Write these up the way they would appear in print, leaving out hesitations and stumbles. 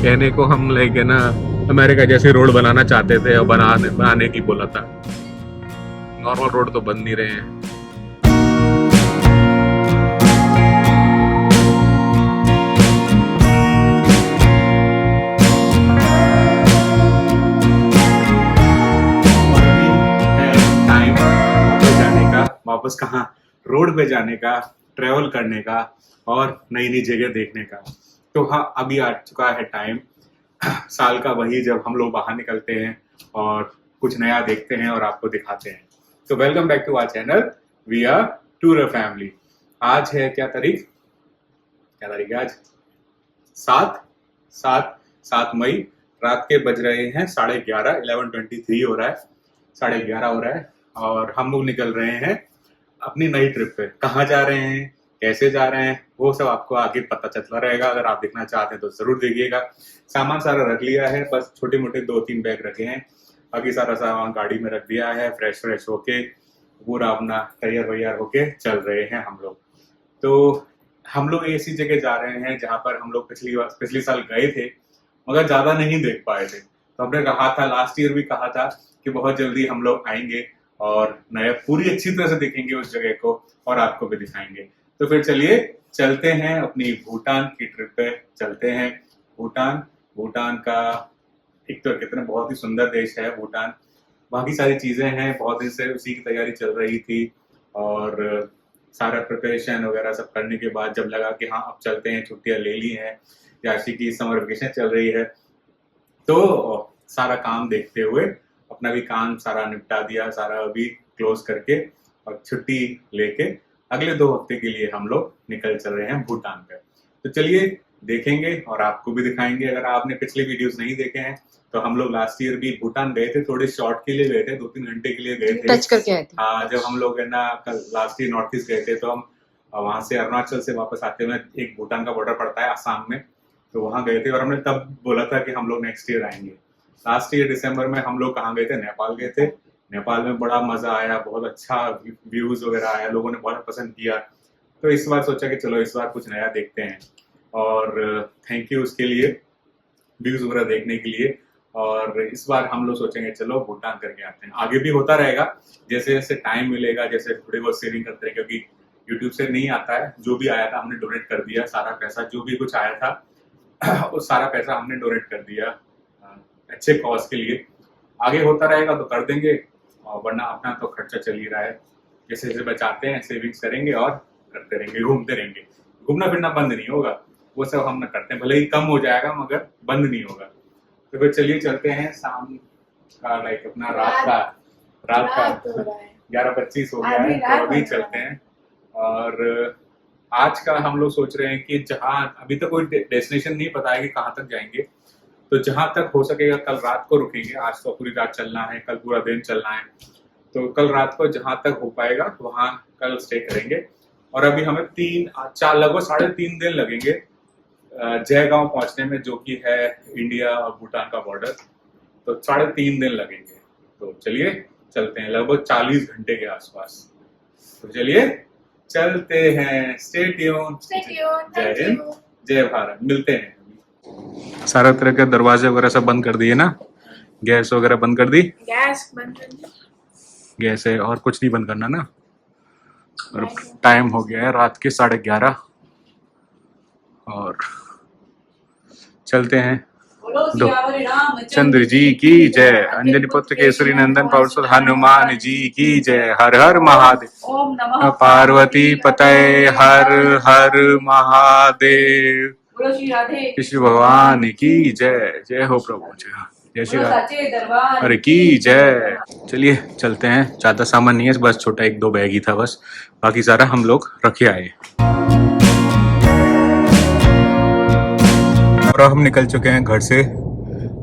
कहने को हम लाइक है ना अमेरिका जैसे रोड बनाना चाहते थे और बनाने की बोला था। नॉर्मल रोड तो बन नहीं रहे हैं। वापस कहाँ, रोड पे जाने का, ट्रेवल करने का और नई नई जगह देखने का। तो हाँ, अभी आ चुका है टाइम साल का वही जब हम लोग बाहर निकलते हैं और कुछ नया देखते हैं और आपको दिखाते हैं। तो welcome back to our channel, we are tour family. आज है क्या तारीख है आज? 7 मई। रात के बज रहे हैं 11:30, 11:23 हो रहा है, 11:30 हो रहा है और हम लोग निकल रहे हैं अपनी नई ट्रिप पे। कहाँ जा रहे हैं, कैसे जा रहे हैं, वो सब आपको आगे पता चलता रहेगा। अगर आप देखना चाहते हैं तो जरूर देखिएगा। सामान सारा रख लिया है, बस छोटे मोटे 2-3 बैग रखे हैं। बाकी सारा सामान गाड़ी में रख दिया है। फ्रेश होके पूरा अपना तैयार होके चल रहे हैं हम लोग। तो हम लोग ऐसी जगह जा रहे हैं जहाँ पर हम लोग पिछली साल गए थे मगर ज्यादा नहीं देख पाए थे। तो हमने कहा था, लास्ट ईयर भी कहा था कि बहुत जल्दी हम लोग आएंगे और नया पूरी अच्छी तरह से देखेंगे उस जगह को और आपको भी दिखाएंगे। तो फिर चलिए चलते हैं अपनी भूटान की ट्रिप पे। चलते हैं भूटान का एक तो कितना बहुत ही सुंदर देश है भूटान। बाकी सारी चीजें हैं, बहुत दिन से उसी की तैयारी चल रही थी और सारा प्रिपरेशन वगैरह सब करने के बाद जब लगा कि हाँ अब चलते हैं, छुट्टियां ले ली हैं, याशी की समर वेकेशन चल रही है, तो सारा काम देखते हुए अपना भी काम सारा निपटा दिया, सारा अभी क्लोज करके और छुट्टी लेके अगले 2 हफ्ते के लिए हम लोग निकल चल रहे हैं भूटान पे। तो चलिए देखेंगे और आपको भी दिखाएंगे। अगर आपने पिछले वीडियोस नहीं देखे हैं तो हम लोग लास्ट ईयर भी भूटान गए थे, थोड़े शॉर्ट के लिए गए थे, 2-3 घंटे के लिए गए थे, टच करके आए थे। हाँ, जब हम लोग है ना कल लास्ट ईयर नॉर्थ ईस्ट गए थे तो हम वहां से अरुणाचल से वापस आते हुए एक भूटान का बॉर्डर पड़ता है आसाम में, तो वहां गए थे और हमने तब बोला था कि हम लोग नेक्स्ट ईयर आएंगे। लास्ट ईयर दिसंबर में हम लोग कहाँ गए थे? नेपाल गए थे। नेपाल में बड़ा मजा आया, बहुत अच्छा व्यूज वगैरह आया, लोगों ने बहुत पसंद किया। तो इस बार सोचा कि चलो इस बार कुछ नया देखते हैं और थैंक यू उसके लिए, व्यूज वगैरह देखने के लिए। और इस बार हम लोग सोचेंगे चलो भूटान करके आते हैं। आगे भी होता रहेगा, जैसे जैसे टाइम मिलेगा, जैसे थोड़ी बहुत सेविंग करते रहे, क्योंकि यूट्यूब से नहीं आता है। जो भी आया था हमने डोनेट कर दिया, सारा पैसा जो भी कुछ आया था उस सारा पैसा हमने डोनेट कर दिया अच्छे कॉज के लिए। आगे होता रहेगा तो कर देंगे और वरना अपना तो खर्चा चल ही रहा है। जैसे जैसे बचाते हैं सेविंग्स करेंगे और करते रहेंगे, घूमते रहेंगे। घूमना फिरना बंद नहीं होगा, वो सब हम ना करते हैं, भले ही कम हो जाएगा मगर बंद नहीं होगा। तो फिर चलिए चलते हैं। शाम का लाइक अपना रात का 11:25 हो गया है, तो अभी चलते हैं। और आज का हम लोग सोच रहे हैं कि जहाँ अभी तक कोई डेस्टिनेशन नहीं पता है कि कहाँ तक जाएंगे, तो जहां तक हो सकेगा कल रात को रुकेंगे। आज तो पूरी रात चलना है, कल पूरा दिन चलना है, तो कल रात को जहां तक हो पाएगा वहां कल स्टे करेंगे। और अभी हमें 3-4 लगभग 3.5 दिन लगेंगे जयगांव पहुंचने में, जो कि है इंडिया और भूटान का बॉर्डर। तो 3.5 दिन लगेंगे। तो चलिए चलते हैं, लगभग 40 घंटे के आसपास। तो चलिए चलते हैं। Stay tune. जय हिंद, जय भारत। मिलते हैं। सारा तरह के दरवाजे वगैरह सब बंद कर दिए ना, गैस वगैरह बंद कर दी, गैस बंद कर दी, गैस है और कुछ नहीं बंद करना ना। और टाइम हो गया है रात के 11:30 और चलते हैं। चंद्र जी की जय, अंजनी पुत्र केसरी नंदन पौर हनुमान जी की जय। हर हर महादेव। ओम नमः पार्वती पतये हर हर महादेव। श्री राधे कृष्ण भगवान की जय। जय हो प्रभु, जय श्री राधे दरबार अरे की जय। चलिए चलते हैं। ज्यादा सामान नहीं है, बस छोटा 1-2 बैग ही था बस, बाकी सारा हम लोग रखे आए। और हम निकल चुके हैं घर से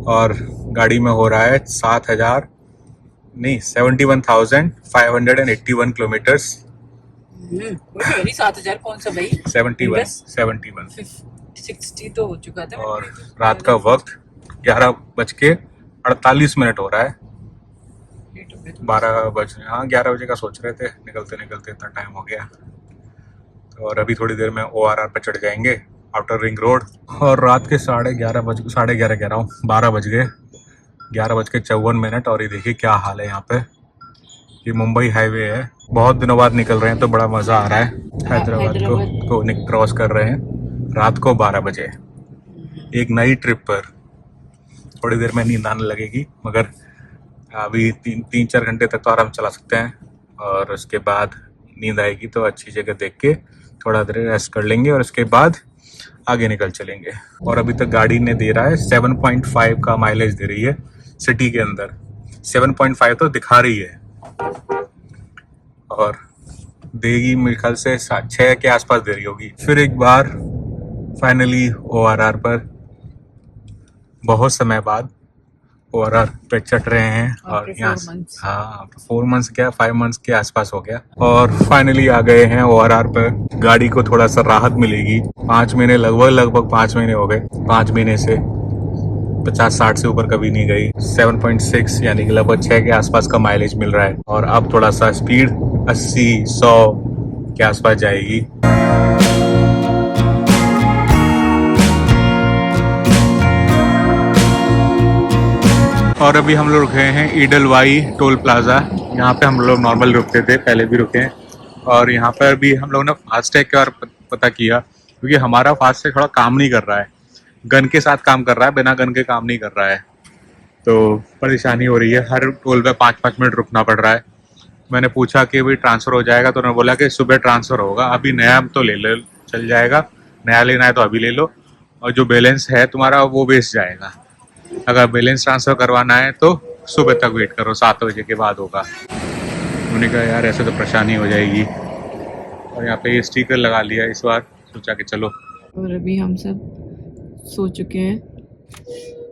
और गाड़ी में हो रहा है 71,581 किलोमीटर्स। 7,000 कौन सा भाई? 71 60 तो हो चुका था। और रात का वक्त 11:48 हो रहा है। 12 बज, हाँ 11 बजे का सोच रहे थे, निकलते निकलते इतना टाइम हो गया। और अभी थोड़ी देर में ORR पे चढ़ जाएंगे आउटर रिंग रोड। और रात के 11:30 कह रहा हूँ, 12 बज गए, 11:54। और ये देखिए क्या हाल है यहाँ पे। ये मुंबई हाईवे है, बहुत दिनों बाद निकल रहे हैं तो बड़ा मज़ा आ रहा है। हैदराबाद को क्रॉस कर रहे हैं रात को 12 बजे, एक नई ट्रिप पर। थोड़ी देर में नींद आने लगेगी, मगर अभी 3-4 घंटे तक तो आराम चला सकते हैं, और उसके बाद नींद आएगी तो अच्छी जगह देख के थोड़ा देर रेस्ट कर लेंगे, और उसके बाद आगे निकल चलेंगे। और अभी तक गाड़ी ने दे रहा है 7.5 का माइलेज दे रही है सिटी के अंदर। 7.5 तो दिखा रही है, और देगी मेरे ख्याल से 6 के आसपास दे रही होगी। फिर एक बार फाइनली ORR पर, बहुत समय बाद ORR पे चढ़ रहे हैं। और यहाँ 4 मंथ्स क्या 5 मंथ्स के आसपास हो गया, और फाइनली आ गए हैं ORR पे। गाड़ी को थोड़ा सा राहत मिलेगी। 5 महीने लगभग 5 महीने हो गए, 5 महीने से 50-60 से ऊपर कभी नहीं गई। 7.6 यानी कि लगभग 6 के आसपास का माइलेज मिल रहा है, और अब थोड़ा सा स्पीड 80-100 के आसपास जाएगी। और अभी हम लोग रुके हैं ईडलवाई टोल प्लाजा। यहाँ पे हम लोग नॉर्मल रुकते थे, पहले भी रुके हैं। और यहाँ पर भी हम लोग ने फास्टैग के बारे पता किया, क्योंकि हमारा फास्टैग थोड़ा काम नहीं कर रहा है, गन के साथ काम कर रहा है, बिना गन के काम नहीं कर रहा है। तो परेशानी हो रही है, हर टोल पे 5-5 मिनट रुकना पड़ रहा है। मैंने पूछा कि भाई ट्रांसफ़र हो जाएगा, तो उन्होंने बोला कि सुबह ट्रांसफ़र होगा, अभी नया तो ले चल जाएगा, नया लेना है तो अभी ले लो, और जो बैलेंस है तुम्हारा वो बेच जाएगा। अगर बैलेंस ट्रांसफ़र करवाना है तो सुबह तक वेट करो, 7 बजे के बाद होगा। उन्होंने कहा यार ऐसे तो परेशानी हो जाएगी, और यहाँ पे ये स्टिकर लगा लिया इस बार, सोचा कि चलो। और अभी हम सब सो चुके हैं,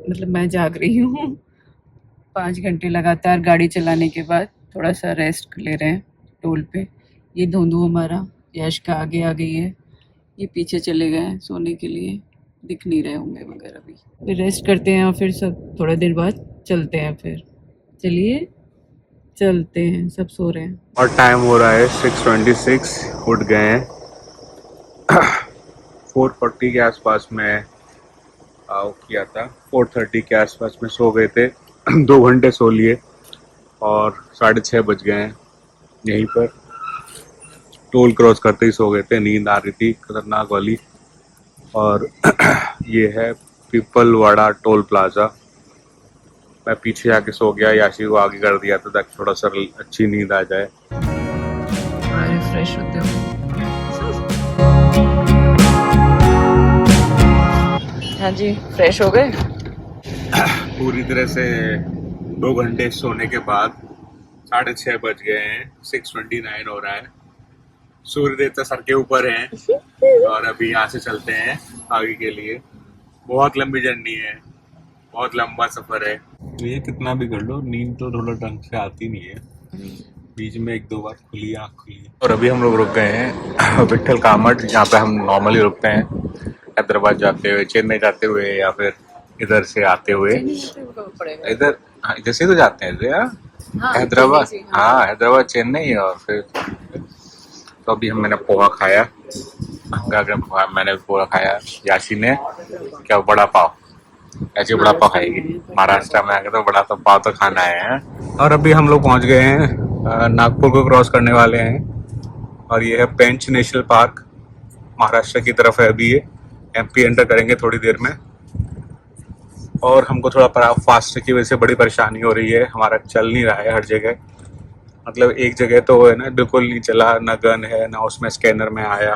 मतलब मैं जाग रही हूँ। 5 घंटे लगातार गाड़ी चलाने के बाद थोड़ा सा रेस्ट ले रहे हैं टोल पे। ये धोंधू हमारा यश का आगे आ गई है, ये पीछे चले गए हैं सोने के लिए, दिख नहीं रहे होंगे मगर अभी। फिर रेस्ट करते हैं और फिर सब थोड़ा देर बाद चलते हैं। फिर चलिए चलते हैं, सब सो रहे हैं। और टाइम हो रहा है 6:26, उठ गए हैं। 4:40 के आसपास में किया था, 4:30 के आसपास में सो गए थे। 2 घंटे सो लिए, और 6:30 बज गए हैं। यहीं पर टोल क्रॉस करते ही सो गए थे, नींद आ रही थी खतरनाक वाली। और ये है पीपलवाड़ा टोल प्लाजा। मैं पीछे आके सो गया, याशी को आगे कर दिया था ताकि थोड़ा सा अच्छी नींद आ जाए। थोड़ा रिफ्रेश होते हो। हाँ जी, फ्रेश हो गए। पूरी तरह से 2 घंटे सोने के बाद 6:30 बज गए हैं, 6:29 हो रहा है। सूर्य देवता सर के ऊपर हैं, और अभी यहाँ से चलते हैं आगे के लिए। बहुत लंबी जर्नी है, बहुत लंबा सफर है। ये कितना भी कर लो, नींद तो थोड़ा ढंग से आती नहीं है, बीच में 1-2 बार खुली आँख खुली। और अभी हम लोग रुक गए हैं विट्ठल कामठ। यहाँ पे हम नॉर्मली रुकते हैं, हैदराबाद जाते हुए, चेन्नई जाते हुए, या फिर इधर से आते हुए। इधर जैसे तो जाते हैं हैदराबाद, हाँ हैदराबाद चेन्नई, और फिर तो अभी मैंने पोहा खाया, मैंने पोहा खाया। याशी ने क्या बड़ा पाव, ऐसे बड़ा पाव खाएगी। महाराष्ट्र में आके तो बड़ा पाव तो खाना है। और अभी हम लोग पहुंच गए हैं, नागपुर को क्रॉस करने वाले हैं, और ये है पेंच नेशनल पार्क, महाराष्ट्र की तरफ है। अभी ये MP एंटर करेंगे थोड़ी देर में। और हमको थोड़ा फास्ट की वजह से बड़ी परेशानी हो रही है, हमारा चल नहीं रहा है हर जगह। मतलब एक जगह तो है ना बिल्कुल नहीं चला, ना गन है ना उसमें स्कैनर में आया,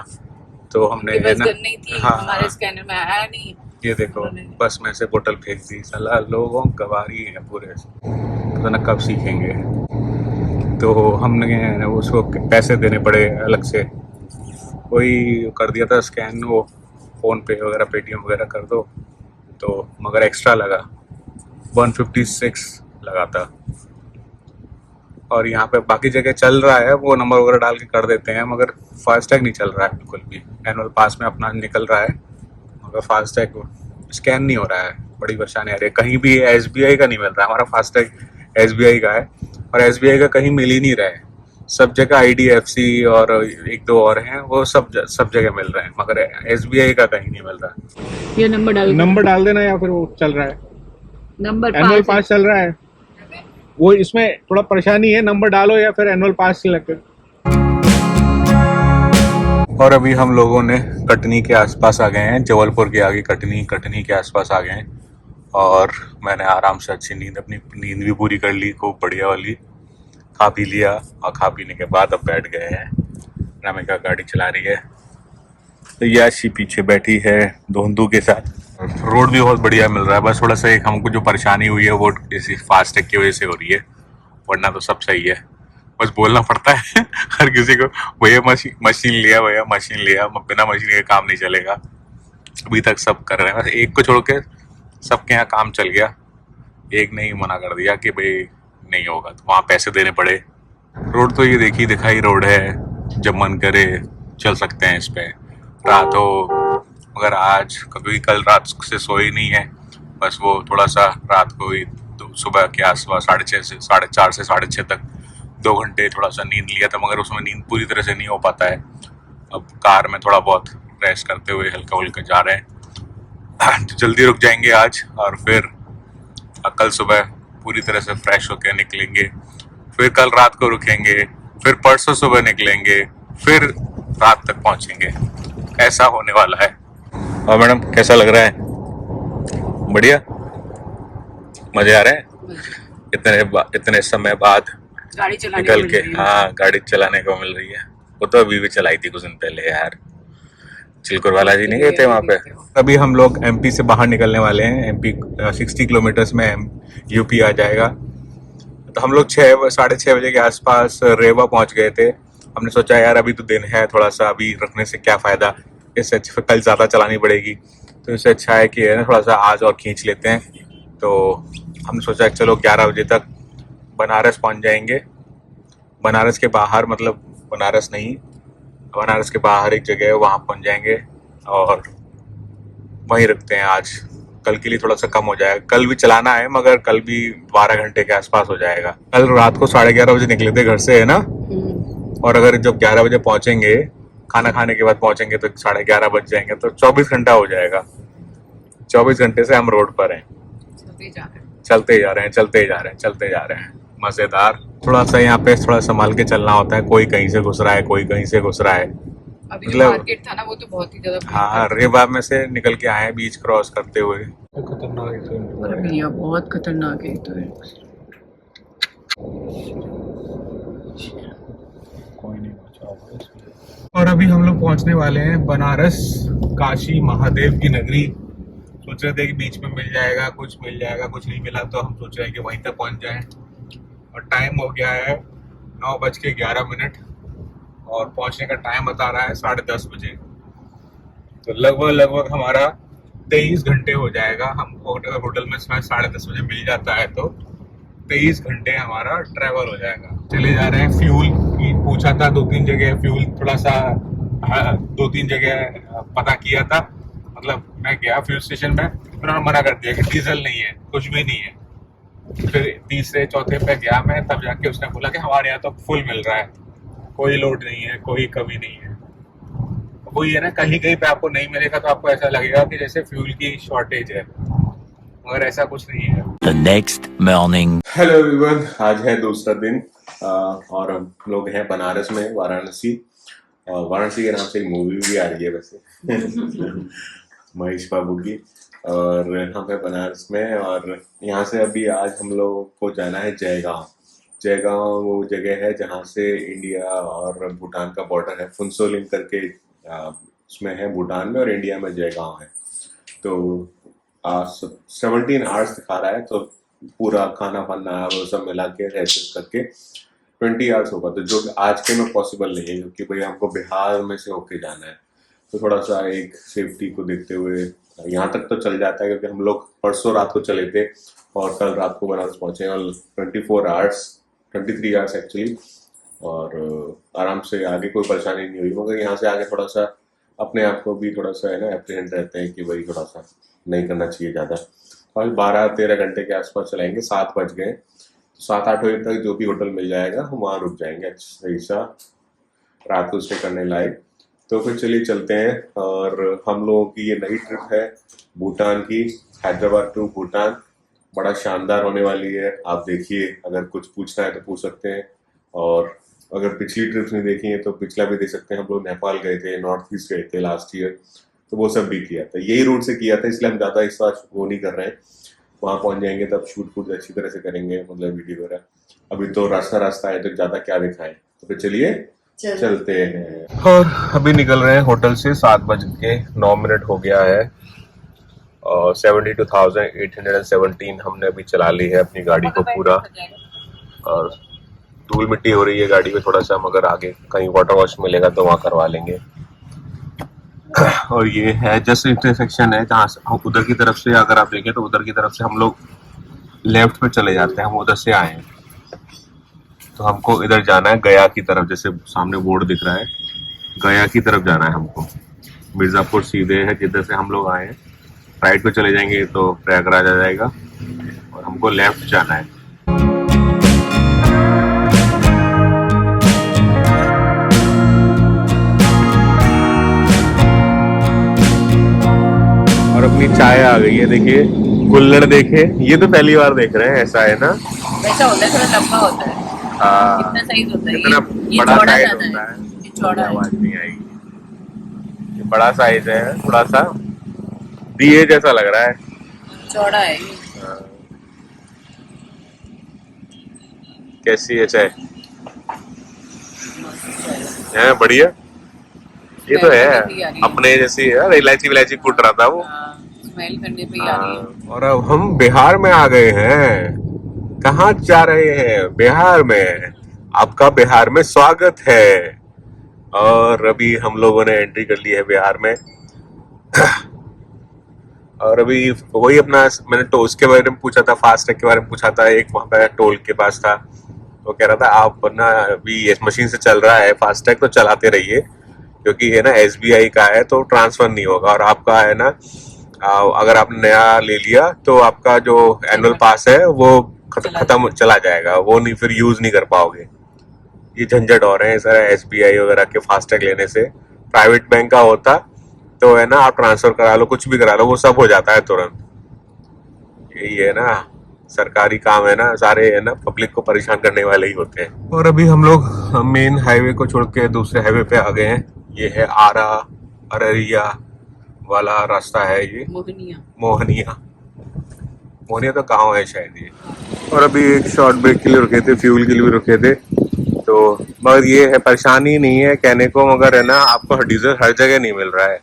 तो हमने है ना, नहीं थी, हाँ हमारे स्कैनर में आया नहीं। ये देखो बस में से बोतल फेंक दी। साला लोगों गवारी है पूरे, पता ना कब सीखेंगे। तो हमने उसको पैसे देने पड़े अलग से, कोई कर दिया था स्कैन, वो फ़ोन पे वगैरह पेटीएम वगैरह कर दो, तो मगर एक्स्ट्रा लगा, 156 लगा था। और यहाँ पे बाकी जगह चल रहा है, वो नंबर वगैरह डाल के कर देते हैं, मगर फास्टैग नहीं चल रहा है बिल्कुल भी। एनुअल पास में अपना निकल रहा है, मगर फास्टैग स्कैन नहीं हो रहा है, बड़ी परेशानी आ रही है। कहीं भी SBI का नहीं मिल रहा है, हमारा फास्टैग SBI का है, और SBI का कहीं मिल ही नहीं रहा है। सब जगह IDFC और एक दो और हैं, वो सब जगह मिल रहे हैं, मगर SBI का कहीं नहीं मिल रहा। ये नंबर डाल देना, या फिर वो चल रहा है, नंबर एनुअल पास चल रहा है। वो इसमें थोड़ा परेशानी है, नंबर डालो या फिर एनुअल पास सिलेक्ट। और अभी हम लोगों ने कटनी के आसपास आ गए हैं, जबलपुर के आगे कटनी के आसपास आ गए हैं। और मैंने आराम से अच्छी अपनी नींद भी पूरी कर ली, खूब बढ़िया वाली। खा पी लिया, और खा पीने के बाद अब बैठ गए हैं। रामिका गाड़ी चला रही है, तो याशी पीछे बैठी है धोंदू के साथ। रोड भी बहुत बढ़िया मिल रहा है, बस थोड़ा सा एक हमको जो परेशानी हुई है वो इसी फास्टैग की वजह से हो रही है, वरना तो सब सही है। बस बोलना पड़ता है हर किसी को, भैया मशीन लिया, भैया मशीन लिया, बिना मशीन के काम नहीं चलेगा। अभी तक सब कर रहे हैं, बस एक को छोड़ के सबके यहाँ काम चल गया। एक ने ही मना कर दिया कि भाई नहीं होगा, तो वहाँ पैसे देने पड़े। रोड तो ये देखी दिखाई रोड है, जब मन करे चल सकते हैं इस पे, रात हो। मगर आज कभी कल रात से सोई नहीं है, बस वो थोड़ा सा रात को ही सुबह के आसपास 6:30 से 4:30 से 6:30 तक 2 घंटे थोड़ा सा नींद लिया था, मगर उसमें नींद पूरी तरह से नहीं हो पाता है। अब कार में थोड़ा बहुत रेस्ट करते हुए हल्का हल्का जा रहे हैं। तो जल्दी रुक जाएंगे आज, और फिर कल सुबह पूरी तरह से फ्रेश होकर निकलेंगे। फिर कल रात को रुकेंगे, फिर परसों सुबह निकलेंगे, फिर रात तक पहुंचेंगे। ऐसा होने वाला है। और मैडम कैसा लग रहा है? बढ़िया, मजे आ रहे हैं इतने समय बाद गाड़ी चलाने निकल को के। मिल रही है। हाँ, गाड़ी चलाने को मिल रही है। वो तो अभी भी चलाई थी कुछ दिन पहले यार, चिलकुर वाला जी नहीं गए थे वहाँ पे। अभी हम लोग MP से बाहर निकलने वाले हैं। MP 60 किलोमीटर्स में UP आ जाएगा। तो हम लोग 6-6:30 बजे के आसपास रेवा पहुंच गए थे। हमने सोचा यार अभी तो दिन है, थोड़ा सा अभी रखने से क्या फ़ायदा, इससे अच्छा कल ज़्यादा चलानी पड़ेगी, तो इससे अच्छा है कि है ना थोड़ा सा आज और खींच लेते हैं। तो हमने सोचा चलो 11 बजे तक बनारस पहुंच जाएंगे। बनारस के बाहर, मतलब बनारस नहीं, बनारस के बाहर एक जगह है, वहाँ पहुंच जाएंगे और वहीं रुकते हैं आज। कल के लिए थोड़ा सा कम हो जाएगा, कल भी चलाना है, मगर कल भी 12 घंटे के आसपास हो जाएगा। कल रात को 11:30 बजे निकले थे घर से, है ना। और अगर जब 11 बजे पहुंचेंगे, खाना खाने के बाद पहुंचेंगे, तो 11:30 बज जाएंगे, तो 24 घंटा हो जाएगा। 24 घंटे से हम रोड पर हैं, चलते जा रहे हैं। मजेदार। थोड़ा सा यहाँ पे थोड़ा संभाल के चलना होता है, कोई कहीं से घुस रहा है, कोई कहीं से घुस रहा है। अभी जो मार्केट था ना, वो तो बहुत ही ज्यादा। हाँ, रेवा में से निकल के आए, बीच क्रॉस करते हुए। खतरनाक अरे भैया बहुत खतरनाक है तो है। कोई नहीं बचा। और अभी हम लोग पहुंचने वाले हैं बनारस, काशी महादेव की नगरी। सोच रहे थे कि बीच में मिल जाएगा, कुछ नहीं मिला, तो हम सोच रहे हैं कि वहीं तक पहुंच जाएं। और टाइम हो गया है 9:11 और पहुंचने का टाइम बता रहा है 10:30 बजे। तो लगभग हमारा 23 घंटे हो जाएगा। हम अगर होटल में 10:30 बजे मिल जाता है तो 23 घंटे हमारा ट्रैवल हो जाएगा। चले जा रहे हैं। फ्यूल की पूछा था 2-3 जगह, फ्यूल थोड़ा सा 2-3 जगह पता किया था। मतलब मैं गया फ्यूल स्टेशन में, उन्होंने मना कर दिया कि डीजल नहीं है, कुछ भी नहीं है। फिर तीसरे चौथे पे गया मैं, तब जाके उसने बोला कि हमारे यहाँ तो फुल मिल रहा है, कोई लोड नहीं है, कोई कमी नहीं है। वही है ना, कहीं कहीं पे आपको नहीं मिलेगा तो आपको ऐसा लगेगा कि जैसे फ्यूल की शॉर्टेज है, मगर ऐसा कुछ नहीं है। The next morning. Hello everyone, आज है दूसरा दिन और हम लोग हैं बनारस में, वाराणसी। और वाराणसी के नाम से एक मूवी भी आ रही है वैसे महेश बाबू की। और हम हैं बनारस में, और यहाँ से अभी आज हम लोग को जाना है जयगांव। जयगांव वो जगह है जहाँ से इंडिया और भूटान का बॉर्डर है, फुनसोलिंग करके उसमें है, भूटान में और इंडिया में जयगांव है। तो 17 आवर्स दिखा रहा है, तो पूरा खाना पाना वो सब मिला के एडजस्ट करके 20 आवर्स होगा, तो जो आज के में पॉसिबल नहीं है, क्योंकि भाई हमको बिहार में से होके जाना है। तो थोड़ा सा एक सेफ्टी को देखते हुए यहाँ तक तो चल जाता है, क्योंकि हम लोग परसों रात को चले थे और कल रात को बनारस पहुंचे, और 23 आवर्स एक्चुअली। और आराम से आगे कोई परेशानी नहीं हुई, मगर यहाँ से आगे थोड़ा सा अपने आप को भी थोड़ा सा है ना एप्रीहेंड रहते हैं कि भाई थोड़ा सा नहीं करना चाहिए ज़्यादा। और 12-13 घंटे के आसपास चलाएंगे, 7 बज गए। 7-8 बजे तक जो भी होटल मिल जाएगा हम वहाँ रुक जाएंगे सही सा रात को स्टे करने लायक। तो फिर चलिए चलते हैं। और हम लोगों की ये नई ट्रिप है भूटान की, हैदराबाद टू भूटान। बड़ा शानदार होने वाली है, आप देखिए। अगर कुछ पूछना है तो पूछ सकते हैं, और अगर पिछली ट्रिप्स नहीं देखी है तो पिछला भी देख सकते हैं। हम लोग नेपाल गए थे, नॉर्थ ईस्ट गए थे लास्ट ईयर, तो वो सब भी किया था, यही रूट से किया था, इसलिए हम ज़्यादा इस बार वो नहीं कर रहे हैं। वहाँ पहुँच जाएंगे तब शूट अच्छी तरह से करेंगे, मतलब वीडियो वगैरह। अभी तो रास्ता है तो ज़्यादा क्या दिखाएं, तो फिर चलिए चलते हैं। और अभी निकल रहे हैं होटल से, 7:09 हो गया है और 72,817 हमने अभी चला ली है अपनी गाड़ी को पूरा। और धूल मिट्टी हो रही है गाड़ी में थोड़ा सा, मगर आगे कहीं वाटर वॉश मिलेगा तो वहाँ करवा लेंगे। और ये है जस्ट इंटरसेक्शन है जहाँ से हम उधर की तरफ से, अगर आप देखें तो उधर की तरफ से हम लोग लेफ्ट पे चले जाते हैं, हम उधर से आए हैं। तो हमको इधर जाना है गया की तरफ, जैसे सामने बोर्ड दिख रहा है, गया की तरफ जाना है हमको। मिर्ज़ापुर सीधे है जिधर से हम लोग आए हैं, राइट पे चले जाएंगे तो प्रयागराज आ जाएगा, और हमको लेफ्ट जाना है। और अपनी चाय आ गई है, देखिए कुल्हड़ देखे, ये तो पहली बार देख रहे हैं, ऐसा है ना? वैसा होता है, थोड़ा लंबा होता है, हाँ, इतना साइज होता है, इतना ये बड़ा चौड़ा साइज ज्यादा होता है, है, ये चौड़ा है। आवाज नहीं आएगी। ये बड़ा साइज है, थोड़ा सा दिए जैसा लग रहा है, चौड़ा है ये। हाँ। कैसी है चाय? है बढ़िया, ये तो है अपने जैसी है, इलायची विलायची कूट रहा था वो। स्मेल करने पे ही आ रही है। और अब हम बिहार में आ गए हैं। कहाँ जा रहे हैं? बिहार में। आपका बिहार में स्वागत है। और अभी हम लोगों ने एंट्री कर ली है बिहार में। और अभी वही अपना, मैंने तो उसके बारे में पूछा था, फास्टैग के बारे में पूछा था, एक वहाँ पे टोल के पास था, तो कह रहा था आप ना अभी इस मशीन से चल रहा है फास्टैग तो चलाते रहिए, क्योंकि है ना SBI का है तो ट्रांसफर नहीं होगा, और आपका है ना अगर आपने नया ले लिया तो आपका जो एनुअल पास है वो खत्म चला जाएगा, वो नहीं फिर यूज नहीं कर पाओगे। ये झंझट हो रहे हैं सर SBI वगैरह के फास्टैग लेने से। प्राइवेट बैंक का होता तो है ना आप ट्रांसफर करा लो, कुछ भी करा लो, वो सब हो जाता है तुरंत। यही है ना, सरकारी काम है ना, सारे है ना पब्लिक को परेशान करने वाले ही होते हैं। और अभी हम लोग मेन हाईवे को छोड़ के दूसरे हाईवे पे आ गए हैं। ये है आरा अररिया वाला रास्ता है, ये मोहनिया तो गाँव है शायद ये। और अभी एक शॉर्ट ब्रेक के लिए रुके थे, फ्यूल के लिए भी रुके थे, तो मगर ये है परेशानी नहीं है कहने को, मगर है ना आपको डीजल हर जगह नहीं मिल रहा है।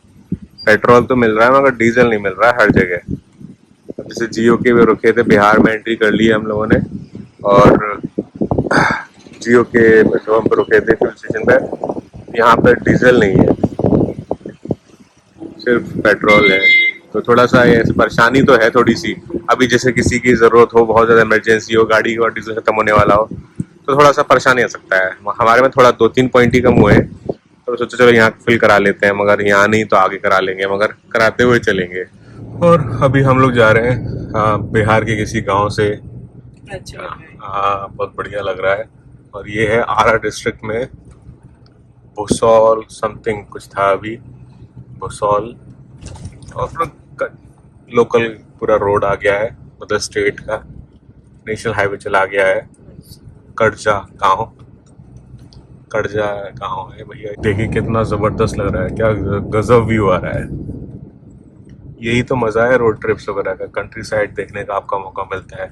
पेट्रोल तो मिल रहा है मगर डीजल नहीं मिल रहा है हर जगह। जैसे जियो के भी रुके थे, बिहार में एंट्री कर ली हम लोगों ने, और जियो के पेट्रोल पंप पर रुके थे फ्यूल स्टेशन पे। यहाँ पे डीजल नहीं है, सिर्फ पेट्रोल है, तो थोड़ा सा ऐसे परेशानी तो है थोड़ी सी। अभी जैसे किसी की ज़रूरत हो, बहुत ज़्यादा इमरजेंसी हो, गाड़ी का डीजल खत्म होने वाला हो, तो थोड़ा सा परेशानी आ सकता है। हमारे में थोड़ा 2-3 पॉइंट ही कम हुए, तो सोचो चलो यहाँ फिल करा लेते हैं, मगर यहाँ नहीं तो आगे करा लेंगे, मगर कराते हुए चलेंगे। और अभी हम लोग जा रहे हैं बिहार के किसी गांव से। बहुत बढ़िया लग रहा है। और ये है आरा डिस्ट्रिक्ट में, भुसौल समथिंग कुछ था अभी, भुसौल। और फिर लोकल पूरा रोड आ गया है, मतलब स्टेट का नेशनल हाईवे चला गया है। कड़जा गाँव है भैया। देखिए कितना ज़बरदस्त लग रहा है, क्या गजब व्यू आ रहा है। यही तो मज़ा है रोड ट्रिप्स वगैरह का, कंट्री साइड देखने का आपका मौका मिलता है।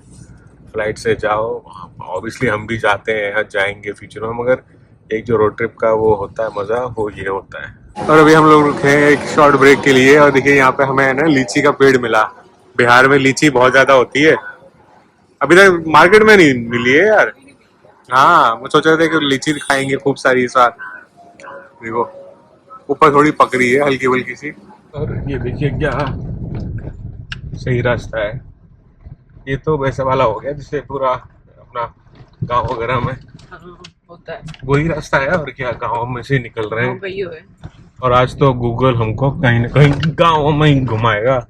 फ्लाइट से जाओ, ऑब्वियसली हम भी जाते हैं, जाएंगे फ्यूचर में, मगर एक जो रोड ट्रिप का वो होता है मज़ा, वो ये होता है। और अभी हम लोग रुके हैं एक शॉर्ट ब्रेक के लिए, और देखिए यहाँ पे हमें है ना लीची का पेड़ मिला। बिहार में लीची बहुत ज़्यादा होती है, अभी तक मार्केट में नहीं मिली है यार। हाँ, मैं सोच रहे थे कि लीची खाएंगे खूब सारी इस बार। देखो ऊपर थोड़ी पकड़ी है हल्की फुल्की सी। और ये देखिए क्या सही रास्ता है। ये तो वैसा वाला हो गया जिससे पूरा अपना गांव वगैरह में होता है, वही रास्ता है, और क्या गांव में से निकल रहे हैं। है। और आज तो गूगल हमको कहीं ना कहीं गांव में ही घुमाएगा,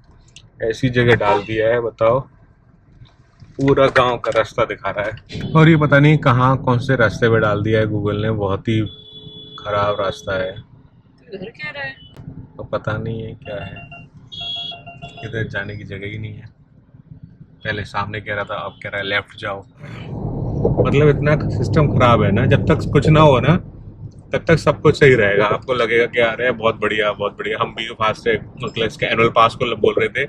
ऐसी जगह डाल दिया है, बताओ। पूरा गांव का रास्ता दिखा रहा है और ये पता नहीं कहाँ कौन से रास्ते पे डाल दिया है गूगल ने, बहुत ही खराब रास्ता है। इधर क्या रहा है? तो पता नहीं है क्या है, इधर जाने की जगह ही नहीं है। पहले सामने कह रहा था, अब कह रहा है लेफ्ट जाओ। मतलब इतना सिस्टम खराब है ना, जब तक कुछ ना हो ना तब तक सब कुछ सही रहेगा। आपको लगेगा कि आ रहे हैं बहुत बढ़िया बहुत बढ़िया। हम भी फास्ट टैग मतलब इसके एनुअल पास को बोल रहे थे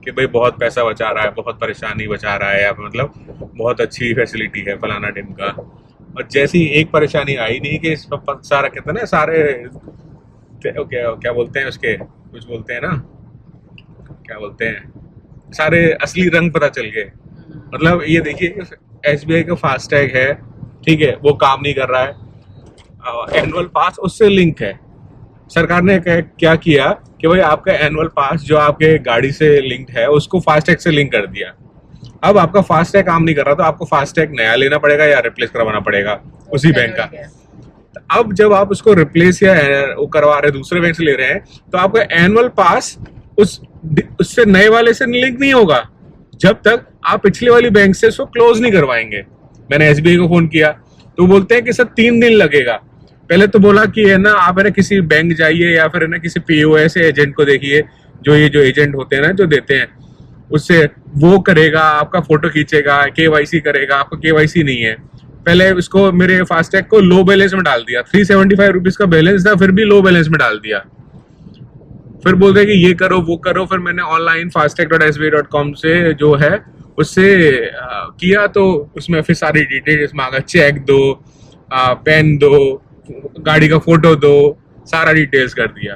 कि भाई बहुत पैसा बचा रहा है, बहुत परेशानी बचा रहा है, या मतलब बहुत अच्छी फैसिलिटी है फलाना टिम का। और जैसी एक परेशानी आई नहीं कि सारा कहते हैं ना, सारे क्या बोलते हैं उसके, कुछ बोलते हैं ना, क्या बोलते हैं, सारे असली रंग पता चल गए। मतलब ये देखिए SBI का फास्ट टैग है, ठीक है, वो काम नहीं कर रहा है। एनुअल पास उससे लिंक है। सरकार ने क्या किया कि भाई आपका एनुअल पास जो आपके गाड़ी से लिंक्ड है उसको फास्टैग से लिंक कर दिया। अब आपका फास्टैग काम नहीं कर रहा तो आपको फास्टैग नया लेना पड़ेगा या रिप्लेस करवाना पड़ेगा उसी बैंक का। अब जब आप उसको रिप्लेस या वो करवा रहे दूसरे बैंक से ले रहे हैं तो आपका एनुअल पास उससे नए वाले से लिंक नहीं होगा जब तक आप पिछले वाली बैंक से उसको क्लोज नहीं करवाएंगे। मैंने SBI को फोन किया तो बोलते हैं कि सर 3 दिन लगेगा। पहले तो बोला कि है ना आप है ना किसी बैंक जाइए या फिर है ना किसी POS एजेंट को देखिए, जो ये जो एजेंट होते हैं ना जो देते हैं, उससे वो करेगा, आपका फोटो खींचेगा, KYC करेगा। आपका KYC नहीं है। पहले उसको मेरे फास्टैग को लो बैलेंस में डाल दिया, 375 रुपीज का बैलेंस था फिर भी लो बैलेंस में डाल दिया। फिर बोलते हैं कि ये करो वो करो। फिर मैंने ऑनलाइन fastag.sbi.com से जो है उससे किया तो उसमें फिर सारी डिटेल्स मांगा, चेक दो, पेन दो, गाड़ी का फोटो दो, सारा डिटेल्स कर दिया।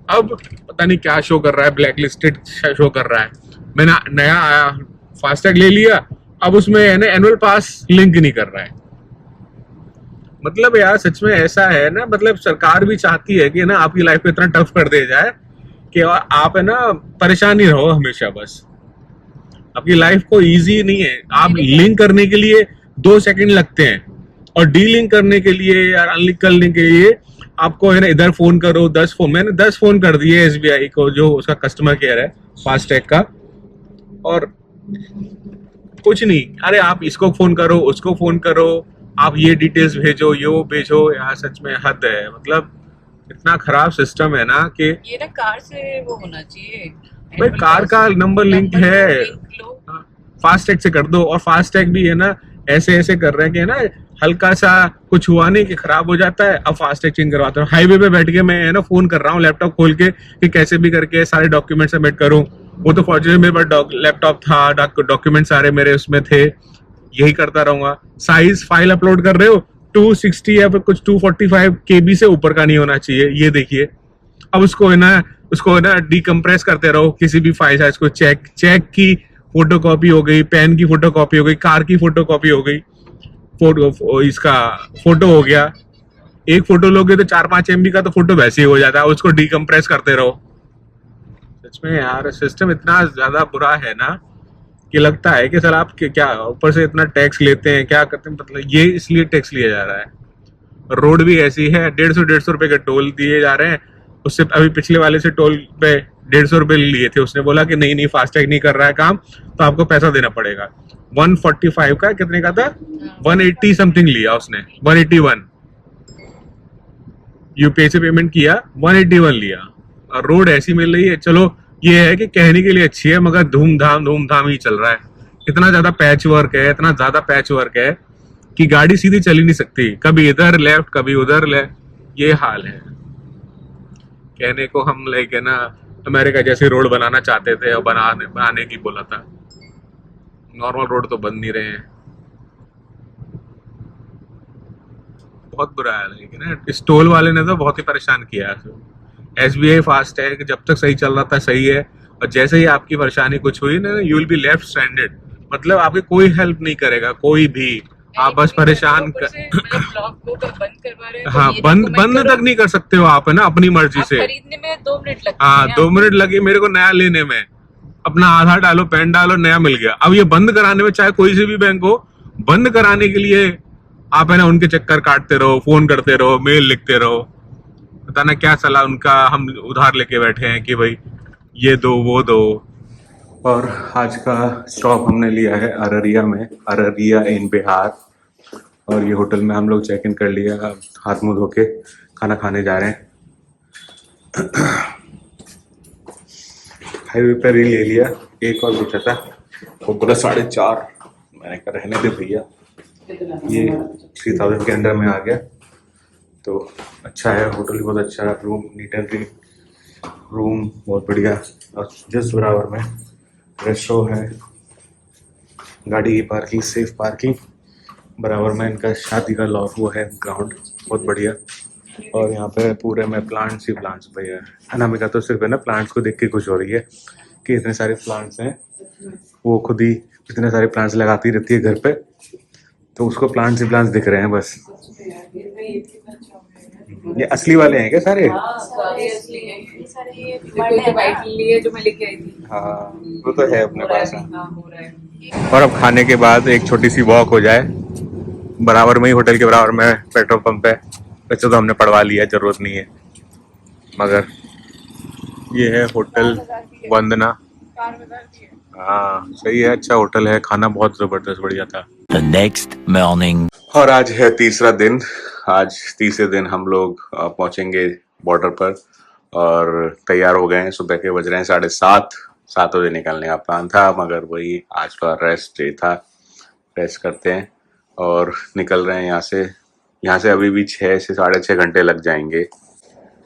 अब पता नहीं क्या शो कर रहा है, ब्लैक लिस्टेड शो कर रहा है। मैंने नया आया फास्टैग ले लिया, अब उसमें है ना एनुअल पास लिंक नहीं कर रहा है। मतलब यार सच में ऐसा है ना, मतलब सरकार भी चाहती है कि ना आपकी लाइफ को इतना टफ कर दिया जाए कि आप है ना परेशान ही रहो हमेशा। बस आपकी लाइफ को इजी नहीं है। आप लिंक करने के लिए 2 सेकंड लगते हैं और डी लिंक करने के लिए या अनलिंक करने के लिए आपको है ना इधर फोन करो 10 फोन। मैंने 10 फोन कर दिए SBI को, जो उसका कस्टमर केयर है फास्टैग का, और कुछ नहीं। अरे आप इसको फोन करो, उसको फोन करो, आप ये डिटेल्स भेजो, ये वो भेजो। यार सच में हद है। मतलब इतना खराब सिस्टम है ना कि ये ना कार से वो होना चाहिए भाई, कार का नंबर लिंक है, फास्टैग से कर दो। और फास्टैग भी है ना ऐसे ऐसे कर रहे हैं कि है ना हल्का सा कुछ हुआ नहीं कि खराब हो जाता है, अब फास्टैग चेंज करवाता हूँ। हाईवे पे बैठ के मैं है ना फोन कर रहा हूँ लैपटॉप खोल के कि कैसे भी करके सारे डॉक्यूमेंट सबमिट करूँ। वो तो फॉर्चुनेटली मेरे पास लैपटॉप था, डॉक्यूमेंट सारे मेरे उसमें थे, यही करता रहूंगा। साइज फाइल अपलोड कर रहे हो 260 या फिर कुछ 245 KB से ऊपर का नहीं होना चाहिए, ये देखिए। अब उसको है ना डिकम्प्रेस करते रहो किसी भी फाइल साइज को। चेक की फोटोकॉपी हो गई, पेन की फोटोकॉपी हो गई, कार की फोटोकॉपी हो गई, इसका फोटो हो गया। एक फोटो लोगे तो 4-5 MB का तो फोटो वैसे ही हो जाता है, उसको डिकम्प्रेस करते रहो। सच में यार सिस्टम इतना ज्यादा बुरा है ना कि लगता है कि सर आप क्या ऊपर से इतना टैक्स लेते हैं, क्या करते हैं। मतलब ये इसलिए टैक्स लिया जा रहा है। रोड भी ऐसी है, 150 रुपए के टोल दिए जा रहे हैं। उससे अभी पिछले वाले से टोल पे 150 रुपए लिए थे। उसने बोला कि नहीं फास्टैग नहीं कर रहा है काम तो आपको पैसा देना पड़ेगा। 145 का कितने का था, 180 समथिंग लिया उसने, 181 UPI से पेमेंट किया, 181 लिया। और रोड ऐसी मिल रही है। चलो ये है कि कहने के लिए अच्छी है मगर धूमधाम ही चल रहा है। इतना ज्यादा पैच वर्क है कि गाड़ी सीधी चल ही नहीं सकती, कभी इधर लेफ्ट कभी उधर लेफ्ट, ये हाल है। कहने को हम लेके ना अमेरिका जैसे रोड बनाना चाहते थे और बनाने की बोला था। नॉर्मल रोड तो बन नहीं रहे हैं। बहुत बुरा है। लेकिन इस टोल वाले ने तो बहुत ही परेशान किया है। SBI फास्टैग जब तक सही चल रहा था सही है, और जैसे ही आपकी परेशानी कुछ हुई ना, you will be left stranded. मतलब आपकी कोई हेल्प नहीं करेगा कोई भी, आप बस परेशान हाँ बंद तक नहीं कर सकते हो आप, है ना, अपनी मर्जी से। खरीदने में 2 मिनट लगते हाँ 2 मिनट लगे मेरे को नया लेने में। अपना आधार डालो, पैन डालो, नया मिल गया। अब ये बंद कराने में, चाहे कोई से भी बैंक हो, बंद कराने के लिए आप है ना उनके चक्कर काटते रहो, फोन करते रहो, मेल लिखते रहो। पता ना क्या सलाह उनका हम उधार लेके बैठे हैं कि भाई ये दो वो दो। और आज का स्टॉप हमने लिया है अररिया में, अररिया इन बिहार। और ये होटल में हम लोग चेक इन कर लिया, अब हाथ मुंह धो के खाना खाने जा रहे हैं। हाईवे पर ही ले लिया, एक और पूछा था वो बोला 4.5। मैंने कहा रहने दे भैया, ये 3000 के अंडर में आ गया। तो अच्छा है, होटल बहुत अच्छा है, room neat and clean, room बहुत बढ़िया। और जस्ट बराबर में रेस्टोरेंट है, गाड़ी की पार्किंग, सेफ पार्किंग। बराबर में इनका शादी का लॉन वो है, ग्राउंड बहुत बढ़िया। और यहाँ पे पूरे में प्लांट्स ही प्लांट्स भैया। अनामिका तो सिर्फ है ना प्लांट्स को देख के खुश हो रही है कि इतने सारे प्लांट्स हैं। वो खुद ही इतने सारे प्लांट्स लगाती रहती है घर पे, तो उसको प्लांट्स ही प्लांट्स दिख रहे हैं बस। ये असली वाले हैं क्या सारे? जो मैं लेके आई थी। हाँ वो तो है अपने पास। और अब खाने के बाद एक छोटी सी वॉक हो जाए, बराबर में ही होटल के बराबर में पेट्रोल पंप है। वैसे तो हमने पड़वा लिया, जरूरत नहीं है, मगर ये है होटल वंदना। हाँ सही है, अच्छा होटल है, खाना बहुत जबरदस्त बढ़िया था। The next morning. और आज है तीसरा दिन। आज तीसरे दिन हम लोग पहुंचेंगे बॉर्डर पर और तैयार हो गए हैं। सुबह के बज रहे हैं 7:30। 7 बजे निकलने का प्लान था, मगर वही आज का रेस्ट डे था, रेस्ट करते हैं और निकल रहे हैं यहाँ से। यहाँ से अभी भी 6 से 6.5 घंटे लग जाएंगे।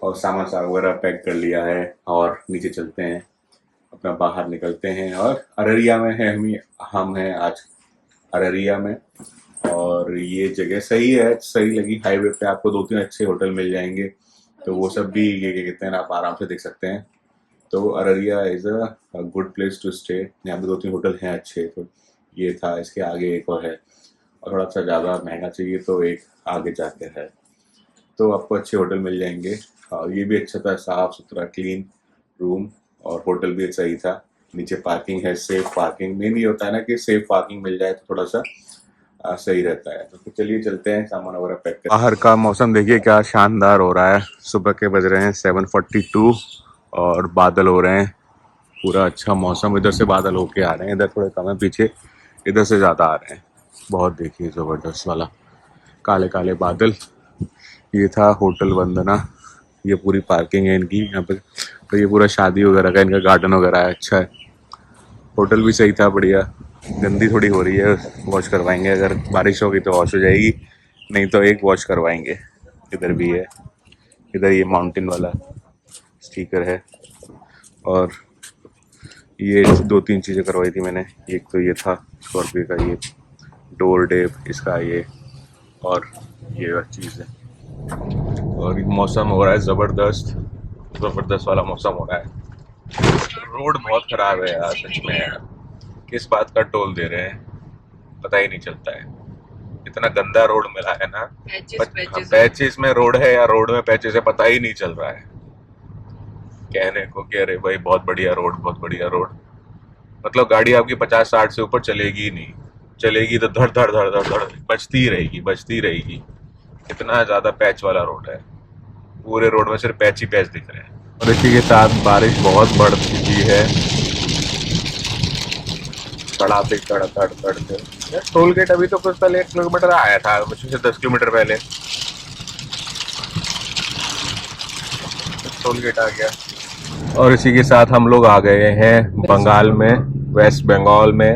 और सामान वगैरह पैक कर लिया है और नीचे चलते हैं, अपना बाहर निकलते हैं। और अररिया में है, हम हैं आज अररिया में। और ये जगह सही है, सही लगी। हाईवे पे आपको 2-3 अच्छे होटल मिल जाएंगे, तो वो सब भी ये क्या कहते हैं आप आराम से देख सकते हैं। तो Araria is a good place to stay. यहाँ पे 2-3 होटल हैं अच्छे। तो ये था, इसके आगे एक और है, और थोड़ा सा ज़्यादा महंगा चाहिए तो एक आगे जाके है। तो आपको अच्छे होटल मिल जाएंगे। और ये भी अच्छा था, साफ़ सुथरा क्लीन रूम, और होटल भी सही था। नीचे पार्किंग है, सेफ पार्किंग। मेन ये होता है ना कि सेफ पार्किंग मिल जाए तो थोड़ा सा सही रहता है। तो चलिए चलते हैं, सामान वगैरह पैक कर। बाहर का मौसम देखिए क्या शानदार हो रहा है। सुबह के बज रहे हैं 7:42 और बादल हो रहे हैं, पूरा अच्छा मौसम। इधर से बादल होके आ रहे हैं, इधर थोड़े कम है पीछे, इधर से ज़्यादा आ रहे हैं। बहुत देखिए ज़बरदस्त वाला काले काले बादल। ये था होटल वंदना, ये पूरी पार्किंग है इनकी यहाँ पे। तो ये पूरा शादी वगैरह का इनका गार्डन वगैरह है, अच्छा है। होटल भी सही था, बढ़िया। गंदी थोड़ी हो रही है, वॉश करवाएंगे। अगर बारिश होगी तो वॉश हो जाएगी, नहीं तो एक वॉश करवाएंगे। इधर भी है, इधर ये माउंटेन वाला स्टिकर है। और ये 2-3 चीज़ें करवाई थी मैंने। एक तो ये था स्कॉर्पियो का ये डोर डेप, इसका ये, और ये चीज़ है। और मौसम हो रहा है ज़बरदस्त, ज़बरदस्त वाला मौसम हो रहा है। रोड बहुत ख़राब है यार, सच में यार। किस बात का टोल दे रहे हैं पता ही नहीं चलता है। इतना गंदा रोड मिला है ना, पैचेस में रोड है या रोड में पैचेस है, पता ही नहीं चल रहा है। कहने को कि अरे भाई बहुत बढ़िया रोड, बहुत बढ़िया रोड, मतलब गाड़ी आपकी 50-60 से ऊपर चलेगी ही नहीं। चलेगी तो धड़ धड़ धड़ धड़ धड़ बजती ही रहेगी, बजती रहेगी। इतना ज़्यादा पैच वाला रोड है, पूरे रोड में सिर्फ पैच ही पैच दिख रहे हैं। और इसी के साथ बारिश बहुत बढ़ चुकी है, तड़ाते तड़। टोल गेट अभी तो कुछ पहले 1 किलोमीटर आया था, मुझसे 10 किलोमीटर पहले टोल गेट आ गया। और इसी के साथ हम लोग आ गए हैं बंगाल में, वेस्ट बंगाल में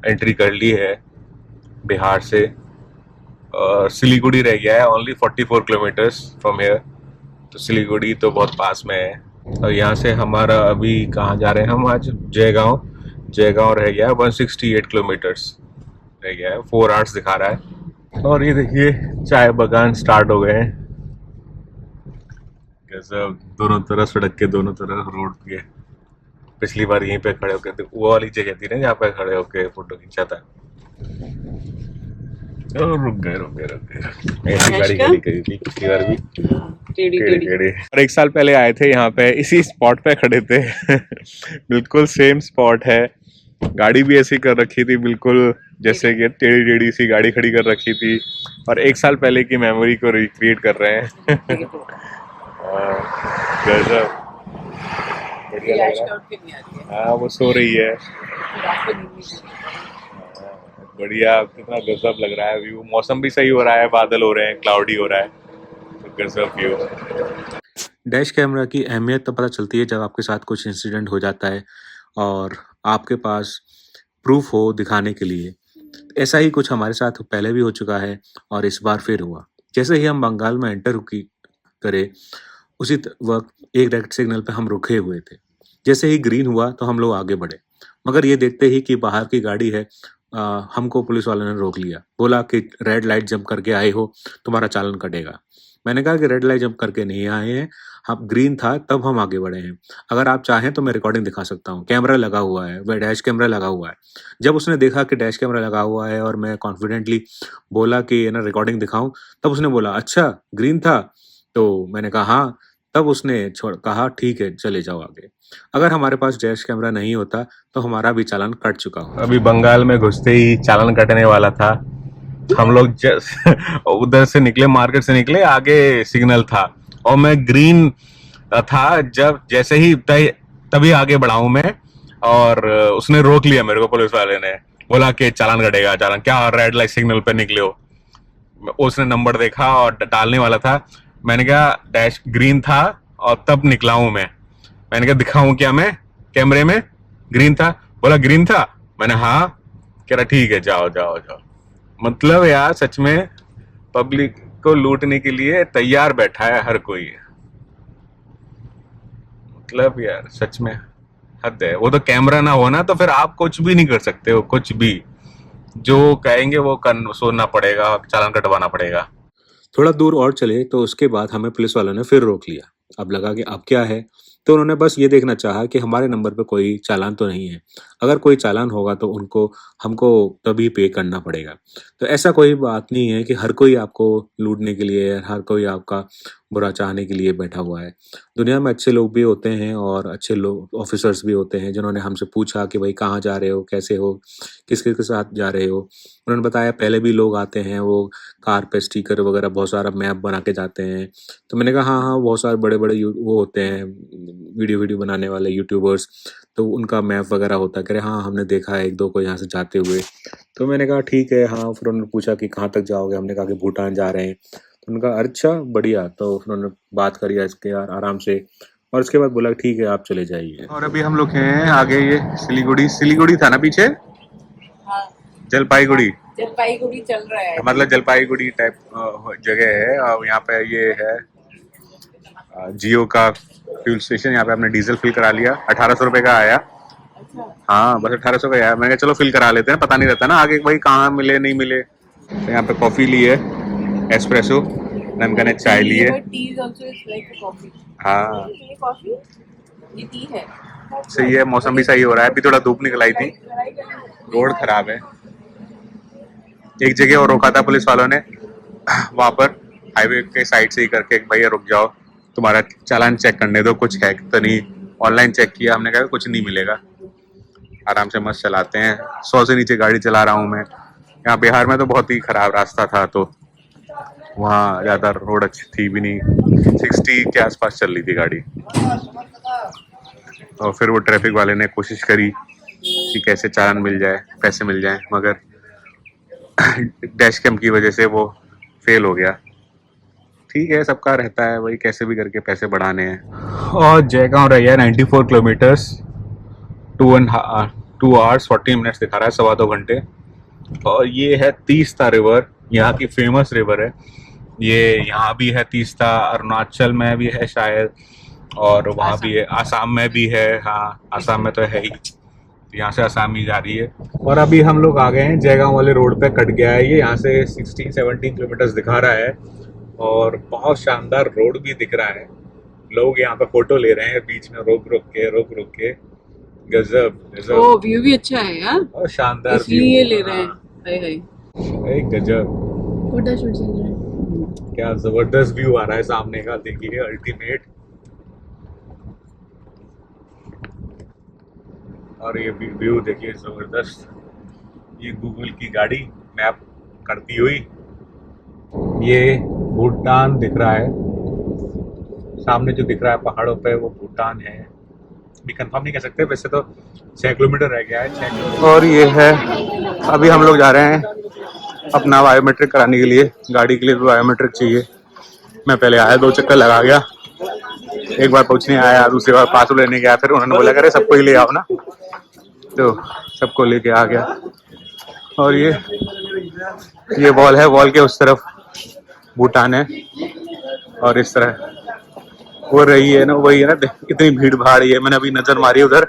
एंट्री कर ली है बिहार से। और सिलीगुड़ी रह गया है, ओनली 44 किलोमीटर्स फ्रॉम हेयर। तो सिलीगुड़ी तो बहुत पास में है। और यहाँ से हमारा अभी कहाँ जा रहे हैं हम आज, जयगांव रह गया है, 168 किलोमीटर्स रह गया है, 4 आवर्स दिखा रहा है। और ये देखिए चाय बागान स्टार्ट हो गए हैं। कैसे दोनों तरफ सड़क के दोनों तरफ रोड के। पिछली बार यहीं पे खड़े होके, वो वाली जगह थी ना जहाँ पे खड़े होके फोटो खींचा था। रुक गए ऐसी गाड़ी करी थी पिछली बार भी, टेढ़ी। और 1 साल पहले आए थे यहाँ पे, इसी स्पॉट पे खड़े थे बिल्कुल सेम स्पॉट है। गाड़ी भी ऐसी कर रखी थी, बिल्कुल जैसे कि टेढ़ी टेढ़ी सी गाड़ी खड़ी कर रखी थी। और 1 साल पहले की मेमोरी को रिक्रिएट कर रहे हैं गजब। बढ़िया याश लग का रहा उठ के नहीं आती है, है। हाँ वो सो रही है। रात को नींद नहीं आती। हाँ, बढ़िया, कितना गजब लग रहा है व्यू। मौसम भी सही हो रहा है, बादल हो रहे हैं, क्लाउडी हो रहा है, तो गजब व्यू। डैश कैमरा की अहमियत तो पता चलती है जब आपके साथ कुछ इंसिडेंट हो जाता है और आपके पास प्रूफ हो दिखाने के लिए। ऐसा ही कुछ हमारे साथ पहले भी हो चुका है और इस बार फिर हुआ। जैसे ही हम बंगाल में एंटर करे, उसी वक्त एक रेड सिग्नल पे हम रुके हुए थे। जैसे ही ग्रीन हुआ तो हम लोग आगे बढ़े, मगर ये देखते ही कि बाहर की गाड़ी है, हमको पुलिस वालों ने रोक लिया। बोला कि रेड लाइट जंप करके आए हो, तुम्हारा चालान कटेगा। मैंने कहा कि रेड लाइट जंप करके नहीं आए हैं, हम ग्रीन था तब हम आगे बढ़े हैं। अगर आप चाहें तो मैं रिकॉर्डिंग दिखा सकता हूँ, कैमरा लगा हुआ है, वह डैश कैमरा लगा हुआ है। जब उसने देखा कि डैश कैमरा लगा हुआ है और मैं कॉन्फिडेंटली बोला कि ना रिकॉर्डिंग दिखाऊं, तब उसने बोला अच्छा ग्रीन था। तो मैंने कहा हाँ। तब उसने कहा ठीक है चले जाओ आगे। अगर हमारे पास डैश कैमरा नहीं होता तो हमारा भी चालान कट चुका होता। अभी बंगाल में घुसते ही चालान कटने वाला था। हम लोग उधर से निकले, मार्केट से निकले, आगे सिग्नल था और मैं ग्रीन था। जब जैसे ही तभी आगे बढ़ा हूं मैं, और उसने रोक लिया मेरे को, पुलिस वाले ने बोला कि चालान कटेगा। चालान क्या, रेड लाइट सिग्नल पे निकले हो। उसने नंबर देखा और डालने वाला था। मैंने कहा डैश ग्रीन था और तब निकला हूं मैं। मैंने कहा दिखाऊं क्या मैं कैमरे में, ग्रीन था। बोला ग्रीन था। मैंने हाँ। कह रहा ठीक है जाओ जाओ जाओ। मतलब यार सच में पब्लिक को लूटने के लिए तैयार बैठा है हर कोई। मतलब यार सच में हद है। वो तो कैमरा ना हो ना तो फिर आप कुछ भी नहीं कर सकते हो, कुछ भी जो कहेंगे वो सुनना पड़ेगा, चालान कटवाना पड़ेगा। थोड़ा दूर और चले तो उसके बाद हमें पुलिस वालों ने फिर रोक लिया। अब लगा कि अब क्या है, तो उन्होंने बस ये देखना चाहा कि हमारे नंबर पे कोई चालान तो नहीं है। अगर कोई चालान होगा तो हमको तभी पे करना पड़ेगा। तो ऐसा कोई बात नहीं है कि हर कोई आपको लूटने के लिए, हर कोई आपका बुरा चाहने के लिए बैठा हुआ है। दुनिया में अच्छे लोग भी होते हैं और अच्छे लोग ऑफिसर्स भी होते हैं जिन्होंने हमसे पूछा कि भाई कहाँ जा रहे हो, कैसे हो, किसके के साथ जा रहे हो। उन्होंने बताया पहले भी लोग आते हैं, वो कार पे स्टिकर वगैरह बहुत सारा मैप बना के जाते हैं। तो मैंने कहा हाँ हाँ, बहुत सारे बड़े बड़े वो होते हैं वीडियो बनाने वाले यूट्यूबर्स, तो उनका मैप वगैरह होता है। कह रहे हाँ हमने देखा है एक दो को यहाँ से जाते हुए। तो मैंने कहा ठीक है हाँ। फिर उन्होंने पूछा कि कहाँ तक जाओगे, हमने कहा कि भूटान जा रहे हैं। तो उन्होंने कहा अच्छा बढ़िया। तो फिर उन्होंने बात करी इसके यार आराम से, और उसके बाद बोला ठीक है आप चले जाइए। और अभी हम लोग हैं आगे, ये सिलीगुड़ी था ना पीछे, हाँ, जलपाईगुड़ी। जलपाईगुड़ी चल रहा है। मतलब जलपाईगुड़ी टाइप जगह है। और यहाँ पे ये है जियो का फ्यूल स्टेशन। यहाँ पे हमने डीजल फिल करा लिया, 1800 रुपये का आया। हाँ बस 1800 का आया। मैंने कहा चलो फिल करा लेते हैं, पता नहीं रहता ना आगे भाई कहाँ मिले नहीं मिले। तो यहाँ पे कॉफी ली है, एस्प्रेसो। नमकने चाय ली है। हाँ सही है, मौसम भी सही हो रहा है। अभी थोड़ा धूप निकल आई थी, रोड खराब है। एक जगह और रोका था पुलिस वालों ने, वहां पर हाईवे के साइड से ही करके, भैया रुक जाओ तुम्हारा चालान चेक करने दो, कुछ है तो नहीं। ऑनलाइन चेक किया, हमने कहा कुछ नहीं मिलेगा, आराम से मस्त चलाते हैं। 100 से नीचे गाड़ी चला रहा हूँ मैं। यहाँ बिहार में तो बहुत ही खराब रास्ता था, तो वहाँ ज़्यादा रोड अच्छी थी भी नहीं, 60 के आसपास चल रही थी गाड़ी। और फिर वो ट्रैफिक वाले ने कोशिश करी कि कैसे चालान मिल जाए, पैसे मिल जाए, मगर डैश कैम की वजह से वो फेल हो गया। ठीक है सबका रहता है वही, कैसे भी करके पैसे बढ़ाने हैं। और जयगांव रही है 94 किलोमीटर्स, 2 hours 40 minutes दिखा रहा है, 2.25 घंटे। और ये है तीस्ता रिवर, यहाँ की फेमस रिवर है ये। यहाँ भी है तीस्ता, अरुणाचल में भी है शायद, और वहाँ भी है, आसाम में भी है। हाँ आसाम में तो है ही, यहाँ से आसाम ही जा रही है। और अभी हम लोग आ गए हैं जयगांव वाले रोड पे, कट गया है ये। यहाँ से 16-17 किलोमीटर्स दिखा रहा है और बहुत शानदार रोड भी दिख रहा है। लोग यहाँ पे फोटो ले रहे हैं बीच में, रोक रोक के। गजब गजब। ओ व्यू भी अच्छा है यार, और शानदार इसलिए ले रहे हैं। हाय हाय, एक गजब, फोटो शूट चल रहा है। क्या जबरदस्त व्यू आ रहा है सामने का, देखिए अल्टीमेट। और ये व्यू देखिए जबरदस्त। ये गूगल की गाड़ी मैप करती हुई, ये भूटान दिख रहा है सामने, जो दिख रहा है पहाड़ों पे वो भूटान है। भी कंफर्म नहीं कह सकते, वैसे तो 6 किलोमीटर रह गया है, 6 किलोमीटर। और ये है, अभी हम लोग जा रहे हैं अपना बायोमेट्रिक कराने के लिए। गाड़ी के लिए तो बायोमेट्रिक चाहिए। मैं पहले आया, 2 चक्कर लगा गया, एक बार पूछने आया, दूसरी बार पासपोर्ट लेने गया, फिर उन्होंने बोला करे सबको ही ले आओ ना, तो सबको लेके आ गया। और ये वॉल है, वॉल के उस तरफ भूटान है, और इस तरह वो रही है ना, वही है ना, कितनी भीड़ भाड़ है। मैंने अभी नजर मारी उधर,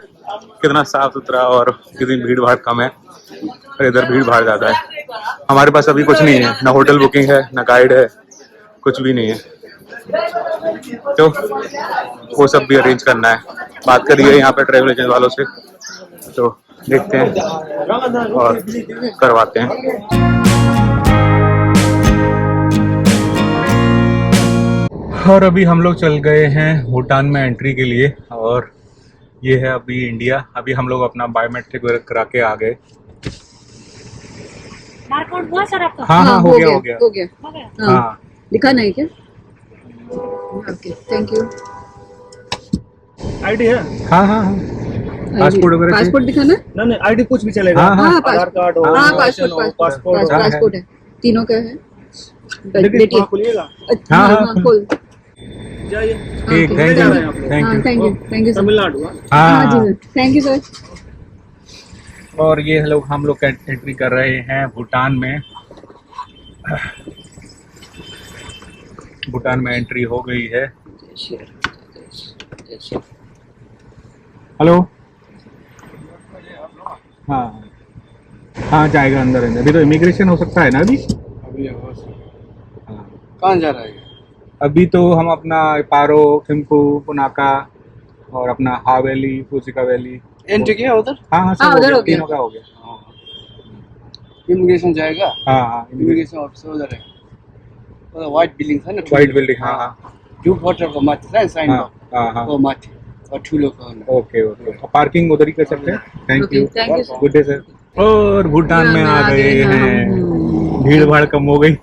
कितना साफ सुथरा और कितनी भीड़ भाड़ कम है, और इधर भीड़ भाड़ ज्यादा है। हमारे पास अभी कुछ नहीं है, ना होटल बुकिंग है, ना गाइड है, कुछ भी नहीं है, तो वो सब भी अरेंज करना है। बात करिए यहाँ पे ट्रेवल एजेंट वालों से, तो देखते हैं और करवाते हैं। और अभी हम लोग चल गए हैं भूटान में एंट्री के लिए, और ये है अभी इंडिया। अभी हम लोग अपना बायोमेट्रिक वगैरह करा के आ गए। बारकोड हुआ सर आपका? हाँ, हो गया। हो गया। हाँ, दिखा नहीं क्या? Okay, thank you. आईडी है? हाँ, पासपोर्ट वगैरह पासपोर्ट दिखाना है? नहीं आईडी कुछ भी चलेगा। हाँ, आधार कार्ड हो, हाँ, पासपोर्ट है, तीनों का है। देखिए खुलिएगा। हाँ, खोल। जाइए। ठीक, किधर जा रहे हैं आप लोग? Thank you sir. तमिलनाडु। हाँ जी सर, थैंक यू सर। और ये हम लोग एंट्री कर रहे हैं भूटान में। भूटान में एंट्री हो गई है। हेलो, हाँ जाएगा अंदर। अभी तो इमिग्रेशन हो सकता है ना अभी? कहाँ जा रहा है? अभी तो हम अपना पारो, थिम्पू, पुनाका और अपना हावेली, फुसिका वैली एंट्री किया उधर? हाँ, सब उधर हो गया। तीनों का हो गया। इमिग्रेशन जाएगा। हाँ, इमिग्रेशन ऑफिसर उधर है। वो व्हाइट बिल्डिंग है ना? White building. हाँ, जू होटल को मत है साइन हाँ, वो मत और ठूलो को। ओके। पार्किंग उधर ही कर सकते हैं। Thank you sir. Good day sir. और भूटान में आ गए हैं, भीड़ भाड़ कम हो गई।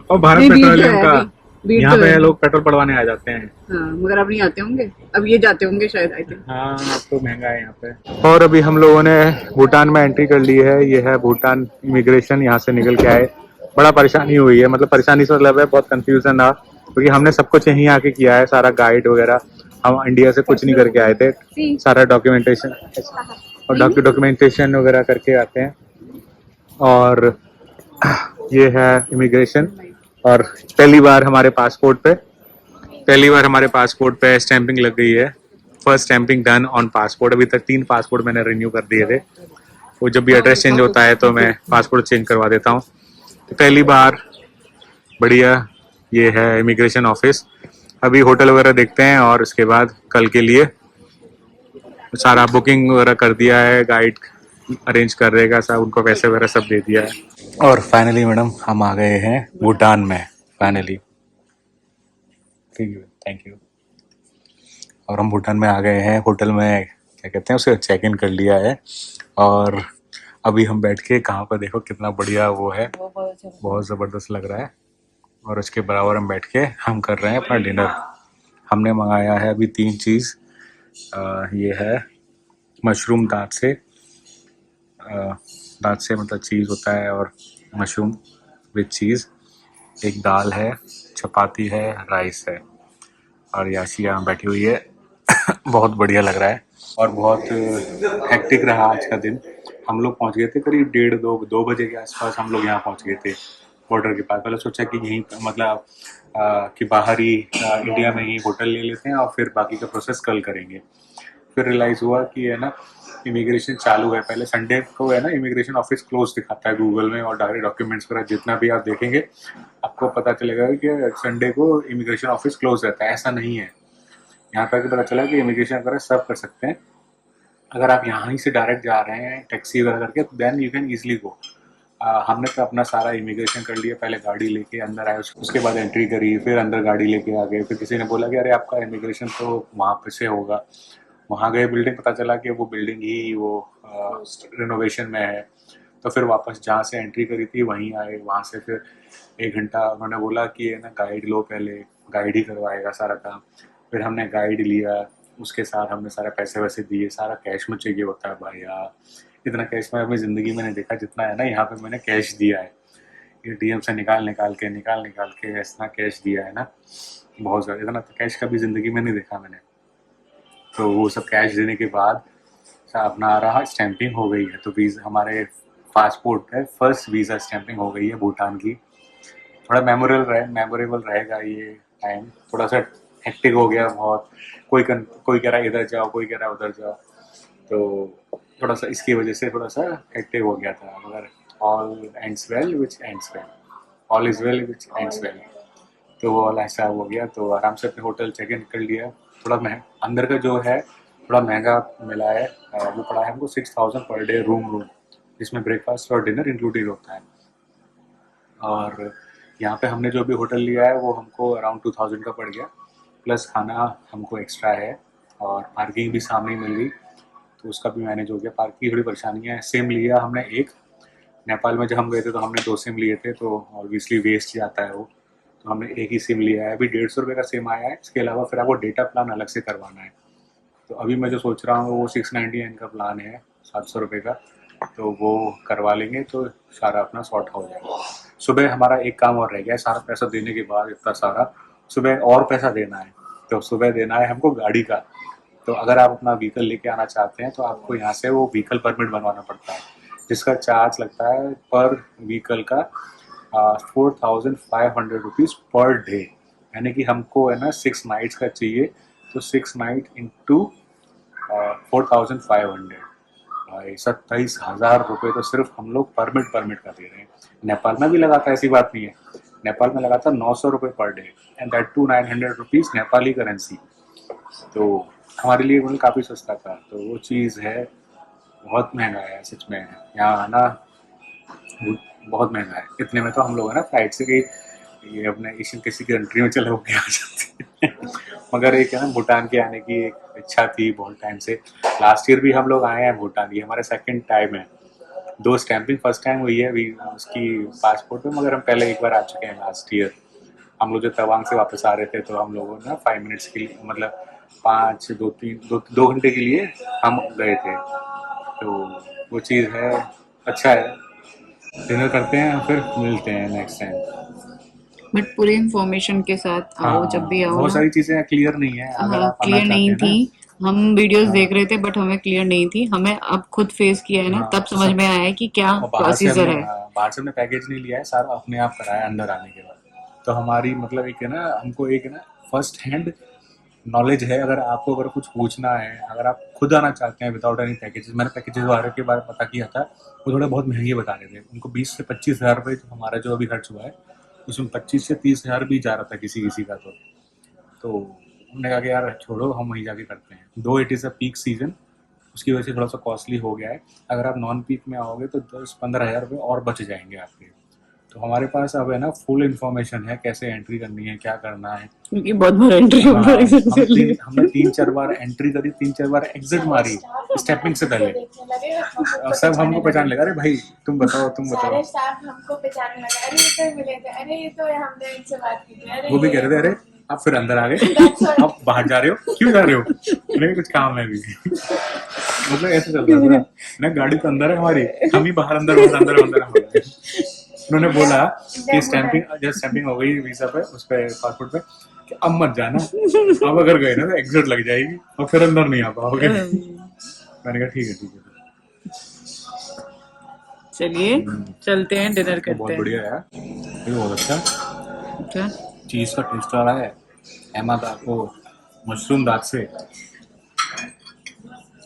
और भारत पेट्रोलियम का यहाँ पे लोग पेट्रोल पड़वाने आ जाते हैं। मगर अब नहीं आते होंगे, अब ये जाते होंगे शायद, आई थिंक। हाँ, अब तो महंगा है यहाँ पे। और अभी हम लोगों ने भूटान में एंट्री कर ली है। ये है भूटान इमिग्रेशन, यहाँ से निकल के आए। बड़ा परेशानी हुई है, मतलब परेशानी से मतलब है बहुत कंफ्यूजन रहा, क्योंकि हमने सब कुछ यहीं आके किया है, सारा गाइड वगैरह। हम इंडिया से कुछ नहीं करके आए थे, सारा डॉक्यूमेंटेशन और डॉक्यूमेंटेशन वगैरह करके आते हैं। और ये है इमिग्रेशन, और पहली बार हमारे पासपोर्ट पे स्टैंपिंग लग गई है। First stamping done on passport. अभी तक 3 पासपोर्ट मैंने रिन्यू कर दिए थे। वो जब भी एड्रेस चेंज होता है तो मैं पासपोर्ट चेंज करवा देता हूँ। तो पहली बार बढ़िया, ये है इमिग्रेशन ऑफिस। अभी होटल वगैरह देखते हैं, और उसके बाद कल के लिए सारा बुकिंग वगैरह कर दिया है, गाइड अरेंज कर रहेगा सब, उनको पैसे वगैरह सब दे दिया है। और फाइनली मैडम हम आ गए हैं भूटान में, फाइनली। Thank you. और हम भूटान में आ गए हैं, होटल में क्या कहते हैं उसे चेक इन कर लिया है। और अभी हम बैठ के कहाँ पर, देखो कितना बढ़िया वो है, बहुत ज़बरदस्त लग रहा है। और उसके बराबर हम बैठ के हम कर रहे हैं अपना डिनर। हमने मंगाया है अभी 3 चीज़। ये है मशरूम दाँत से मतलब चीज़ होता है, और मशरूम विद चीज़। एक दाल है, चपाती है, राइस है, और याशी यहाँ बैठी हुई है। बहुत बढ़िया लग रहा है, और बहुत हेक्टिक रहा आज का दिन। हम लोग पहुँच गए थे करीब 1:30-2 बजे के आसपास हम लोग यहाँ पहुँच गए थे बॉर्डर के पास। पहले सोचा कि यहीं मतलब कि बाहर ही इंडिया में ही होटल ले लेते हैं, और फिर बाकी का प्रोसेस कल करेंगे। फिर रियलाइज़ हुआ कि है ना इमिग्रेशन चालू है। पहले संडे को है ना इमिग्रेशन ऑफिस क्लोज दिखाता है गूगल में, और डायरेक्ट डॉक्यूमेंट्स वगैरह जितना भी आप देखेंगे आपको पता चलेगा कि संडे को इमिग्रेशन ऑफिस क्लोज रहता है। ऐसा नहीं है, यहाँ पर पता चला कि इमिग्रेशन वगैरह सब कर सकते हैं। अगर आप यहाँ ही से डायरेक्ट जा रहे हैं टैक्सी वगैरह करके, तो then you can easily go. हमने तो अपना सारा इमिग्रेशन कर लिया, पहले गाड़ी लेके अंदर आए, उसके बाद एंट्री करी, फिर अंदर गाड़ी लेके आ गए। फिर किसी ने बोला कि अरे आपका इमिग्रेशन तो वहाँ पे से होगा। वहाँ गए, बिल्डिंग पता चला कि वो बिल्डिंग ही वो रिनोवेशन में है। तो फिर वापस जहाँ से एंट्री करी थी वहीं आए। वहाँ से फिर 1 घंटा उन्होंने बोला कि है ना गाइड लो, पहले गाइड ही करवाएगा सारा काम। फिर हमने गाइड लिया, उसके साथ हमने सारे पैसे वैसे दिए, सारा कैश में चाहिए होता है भाई यार, इतना कैश मैं अपनी ज़िंदगी में नहीं देखा जितना है ना यहाँ पे मैंने कैश दिया है। एटीएम से निकाल के इतना कैश दिया है ना, बहुत ज़्यादा, इतना तो कैश कभी ज़िंदगी में नहीं देखा मैंने। तो वो सब कैश देने के बाद अपना आ रहा स्टैंपिंग हो गई है, तो वीज़ा हमारे पासपोर्ट पे फर्स्ट वीज़ा स्टैंपिंग हो गई है भूटान की। थोड़ा मेमोरेबल रहेगा ये टाइम, थोड़ा सा हेक्टिक हो गया बहुत, कोई कह रहा है इधर जाओ, कोई कह रहा है उधर जाओ, तो थोड़ा सा इसकी वजह से थोड़ा सा हेक्टिक हो गया था। मगर all ends well which ends well, all is well which ends well, तो वो वाला हिसाब हो गया। तो आराम से अपने होटल चेक इन कर लिया। थोड़ा अंदर का जो है थोड़ा महंगा मिला है, वो पड़ा है हमको 6000 पर डे रूम, जिसमें ब्रेकफास्ट और डिनर इंक्लूडेड होता है। और यहाँ पे हमने जो भी होटल लिया है वो हमको अराउंड 2000 का पड़ गया, प्लस खाना हमको एक्स्ट्रा है, और पार्किंग भी सामने मिल गई, तो उसका भी मैनेज हो गया। पार्किंग की थोड़ी परेशानी है। सिम लिया हमने एक, नेपाल में जब हम गए थे तो हमने 2 सिम लिए थे, तो ऑब्वियसली वेस्ट जाता है वो, तो हमने एक ही सिम लिया है। अभी 150 रुपये का सिम आया है, इसके अलावा फिर आपको डेटा प्लान अलग से करवाना है। तो अभी मैं जो सोच रहा हूँ वो 699 का प्लान है, 700 रुपये का, तो वो करवा लेंगे तो सारा अपना सॉर्ट हो जाएगा। सुबह हमारा एक काम और रह गया है, सारा पैसा देने के बाद इतना सारा सुबह और पैसा देना है, तो सुबह देना है हमको गाड़ी का। तो अगर आप अपना व्हीकल लेके आना चाहते हैं तो आपको यहाँ से वो व्हीकल परमिट बनवाना पड़ता है, जिसका चार्ज लगता है पर व्हीकल का 4500 रुपीज़ पर डे, यानी कि हमको है ना 6 नाइट्स का चाहिए, तो 6 नाइट इंटू 4500, भाई 27,000 रुपये तो सिर्फ हम लोग परमिट का दे रहे हैं। नेपाल में भी लगाता है, ऐसी बात नहीं है, नेपाल में लगाता 900 रुपये per day, and that too 900 rupees Nepali currency. तो हमारे लिए मतलब काफ़ी सस्ता था, तो वो चीज़ है। बहुत महंगा है सच में, यहाँ आना बहुत महंगा है। इतने में तो हम लोग है ना फ्लाइट से गई, ये अपने एशियन किसी कंट्री में चले होके आ जाते हैं। मगर एक है ना भूटान के आने की एक इच्छा थी बहुत टाइम से। लास्ट ईयर भी हम लोग आए हैं भूटान, ये हमारा सेकंड टाइम है। 2 स्टैंपिंग फर्स्ट टाइम हुई है अभी उसकी पासपोर्ट में, मगर हम पहले एक बार आ चुके हैं लास्ट ईयर। हम लोग जो तवांग से वापस आ रहे थे तो हम लोगों ने 5 मिनट्स के लिए, मतलब 2 घंटे के लिए हम गए थे, तो वो चीज़ है, अच्छा है। डिनर करते हैं फिर मिलते हैं नेक्स्ट टाइम। बट पूरी इंफॉर्मेशन के साथ आओ, जब भी आओ बहुत ना। सारी चीजें क्लियर नहीं है, अगर हाँ, आप आना क्लियर नहीं चाहते हैं थी। हम वीडियोस देख रहे थे बट हमें क्लियर नहीं थी। हमें अब खुद फेस किया है ना, हाँ, तब समझ में आया है कि क्या और बाहर से प्रोसीजर हमने है। बाहर से हमने पैकेज नहीं लिया है, सारा अपने आप कराया अंदर आने के बाद। तो हमारी मतलब एक है ना, हमको एक है ना फर्स्ट हैंड नॉलेज है। अगर कुछ पूछना है, अगर आप खुद आना चाहते हैं विदाउट एनी पैकेजेस, मैंने पैकेजेस वाले के बारे में पता किया था, वो थोड़े बहुत महंगे बता रहे थे। उनको 20 से 25 हज़ार रुपये हमारा जो अभी खर्च हुआ है, उसमें 25 से 30 हज़ार भी जा रहा था किसी का। तो हमने कहा कि यार छोड़ो, हम वहीं जाके करते हैं। दो it is a peak season, उसकी वजह से थोड़ा सा कॉस्टली हो गया है। अगर आप नॉन पीक में आओगे तो 10-15 हज़ार रुपये और बच जाएंगे आपके। तो हमारे पास अब है ना फुल इन्फॉर्मेशन है, कैसे एंट्री करनी है, क्या करना है। क्योंकि बहुत बार एंट्री हाँ, हमने 3-4 बार एंट्री करी, 3-4 बार एग्जिट मारी स्टेपिंग से पहले, और सब हमको पहचान लेगा, अरे भाई तुम बताओ। सारे स्टाफ हमको पहचानने लगा, अरे ये तो मिले थे, अरे ये तो हमने इनसे बात की थी, अरे वो भी कह रहे थे अरे आप फिर अंदर आ गए, आप बाहर जा रहे हो, क्यों जा रहे हो? नहीं कुछ काम है अभी। मतलब ऐसे चल रहा था ना, गाड़ी तो अंदर है हमारी, हम ही बाहर अंदर हो गए। उन्होंने बोला कि स्टैंपिंग हो गई वीजा पे, उस पे पासपोर्ट पे, कि अब मत जाना, अब अगर गए ना तो एग्जिट लग जाएगी और फिर अंदर नहीं आ पाओगे। मैंने कहा ठीक है। चलिए चलते हैं, डिनर करते बहुत हैं। बढ़िया यार, ये बहुत अच्छा क्या चीज़ का टेस्ट आ रहा है। अहमद को मशरूम दाल से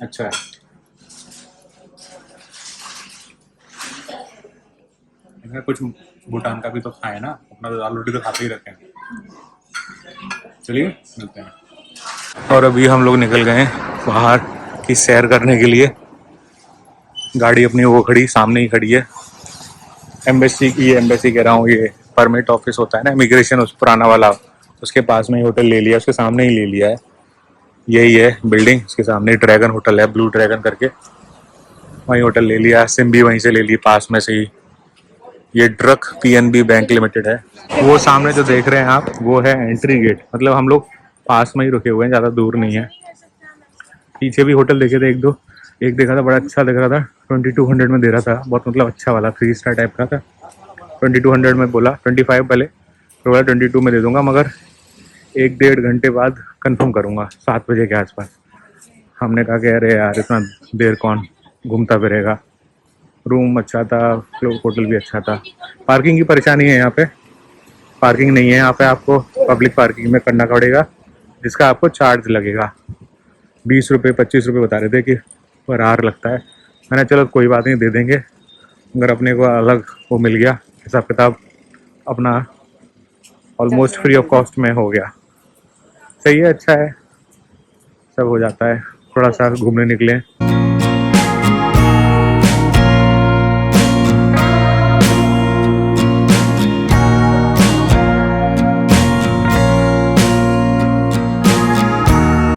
अच्छा है। कुछ भूटान का भी तो खाए ना, अपना तो दाल रोटी तो खाते ही रहते हैं। चलिए मिलते हैं। और अभी हम लोग निकल गए बाहर की सैर करने के लिए। गाड़ी अपनी वो खड़ी, सामने ही खड़ी है। एम्बेसी कह रहा हूँ, ये परमिट ऑफिस होता है ना, इमिग्रेशन, उस पुराना वाला, उसके पास में ही होटल ले लिया, उसके सामने ही ले लिया है। यही है बिल्डिंग, उसके सामने ड्रैगन होटल है, ब्लू ड्रैगन करके, वही होटल ले लिया। सिम भी वहीं से ले ली, पास में से ही। ये ड्रक PNB बैंक लिमिटेड है। वो सामने जो देख रहे हैं आप, वो है एंट्री गेट, मतलब हम लोग पास में ही रुके हुए हैं, ज़्यादा दूर नहीं है। पीछे भी होटल देखे थे एक दो, एक देखा था बड़ा अच्छा दिख रहा था, 2200 में दे रहा था, बहुत मतलब अच्छा वाला 3 स्टार टाइप का था। 2200 में बोला, 25 पहले तो बोला 22 में दे दूंगा, मगर 1-1.5 घंटे बाद कंफर्म करूंगा 7 बजे के आसपास। हमने कहा कि अरे यार इतना देर कौन घूमता फिरेगा। रूम अच्छा था, होटल भी अच्छा था। पार्किंग की परेशानी है यहाँ पे, पार्किंग नहीं है यहाँ पे, आपको पब्लिक पार्किंग में करना पड़ेगा, जिसका आपको चार्ज लगेगा 20 रुपये 25 रुपये बता रहे थे कि पर आवर लगता है। मैंने चलो कोई बात नहीं, दे देंगे, अगर अपने को अलग वो मिल गया हिसाब किताब, अपना ऑलमोस्ट फ्री ऑफ कॉस्ट में हो गया। सही है, अच्छा है, सब हो जाता है। थोड़ा सा घूमने निकले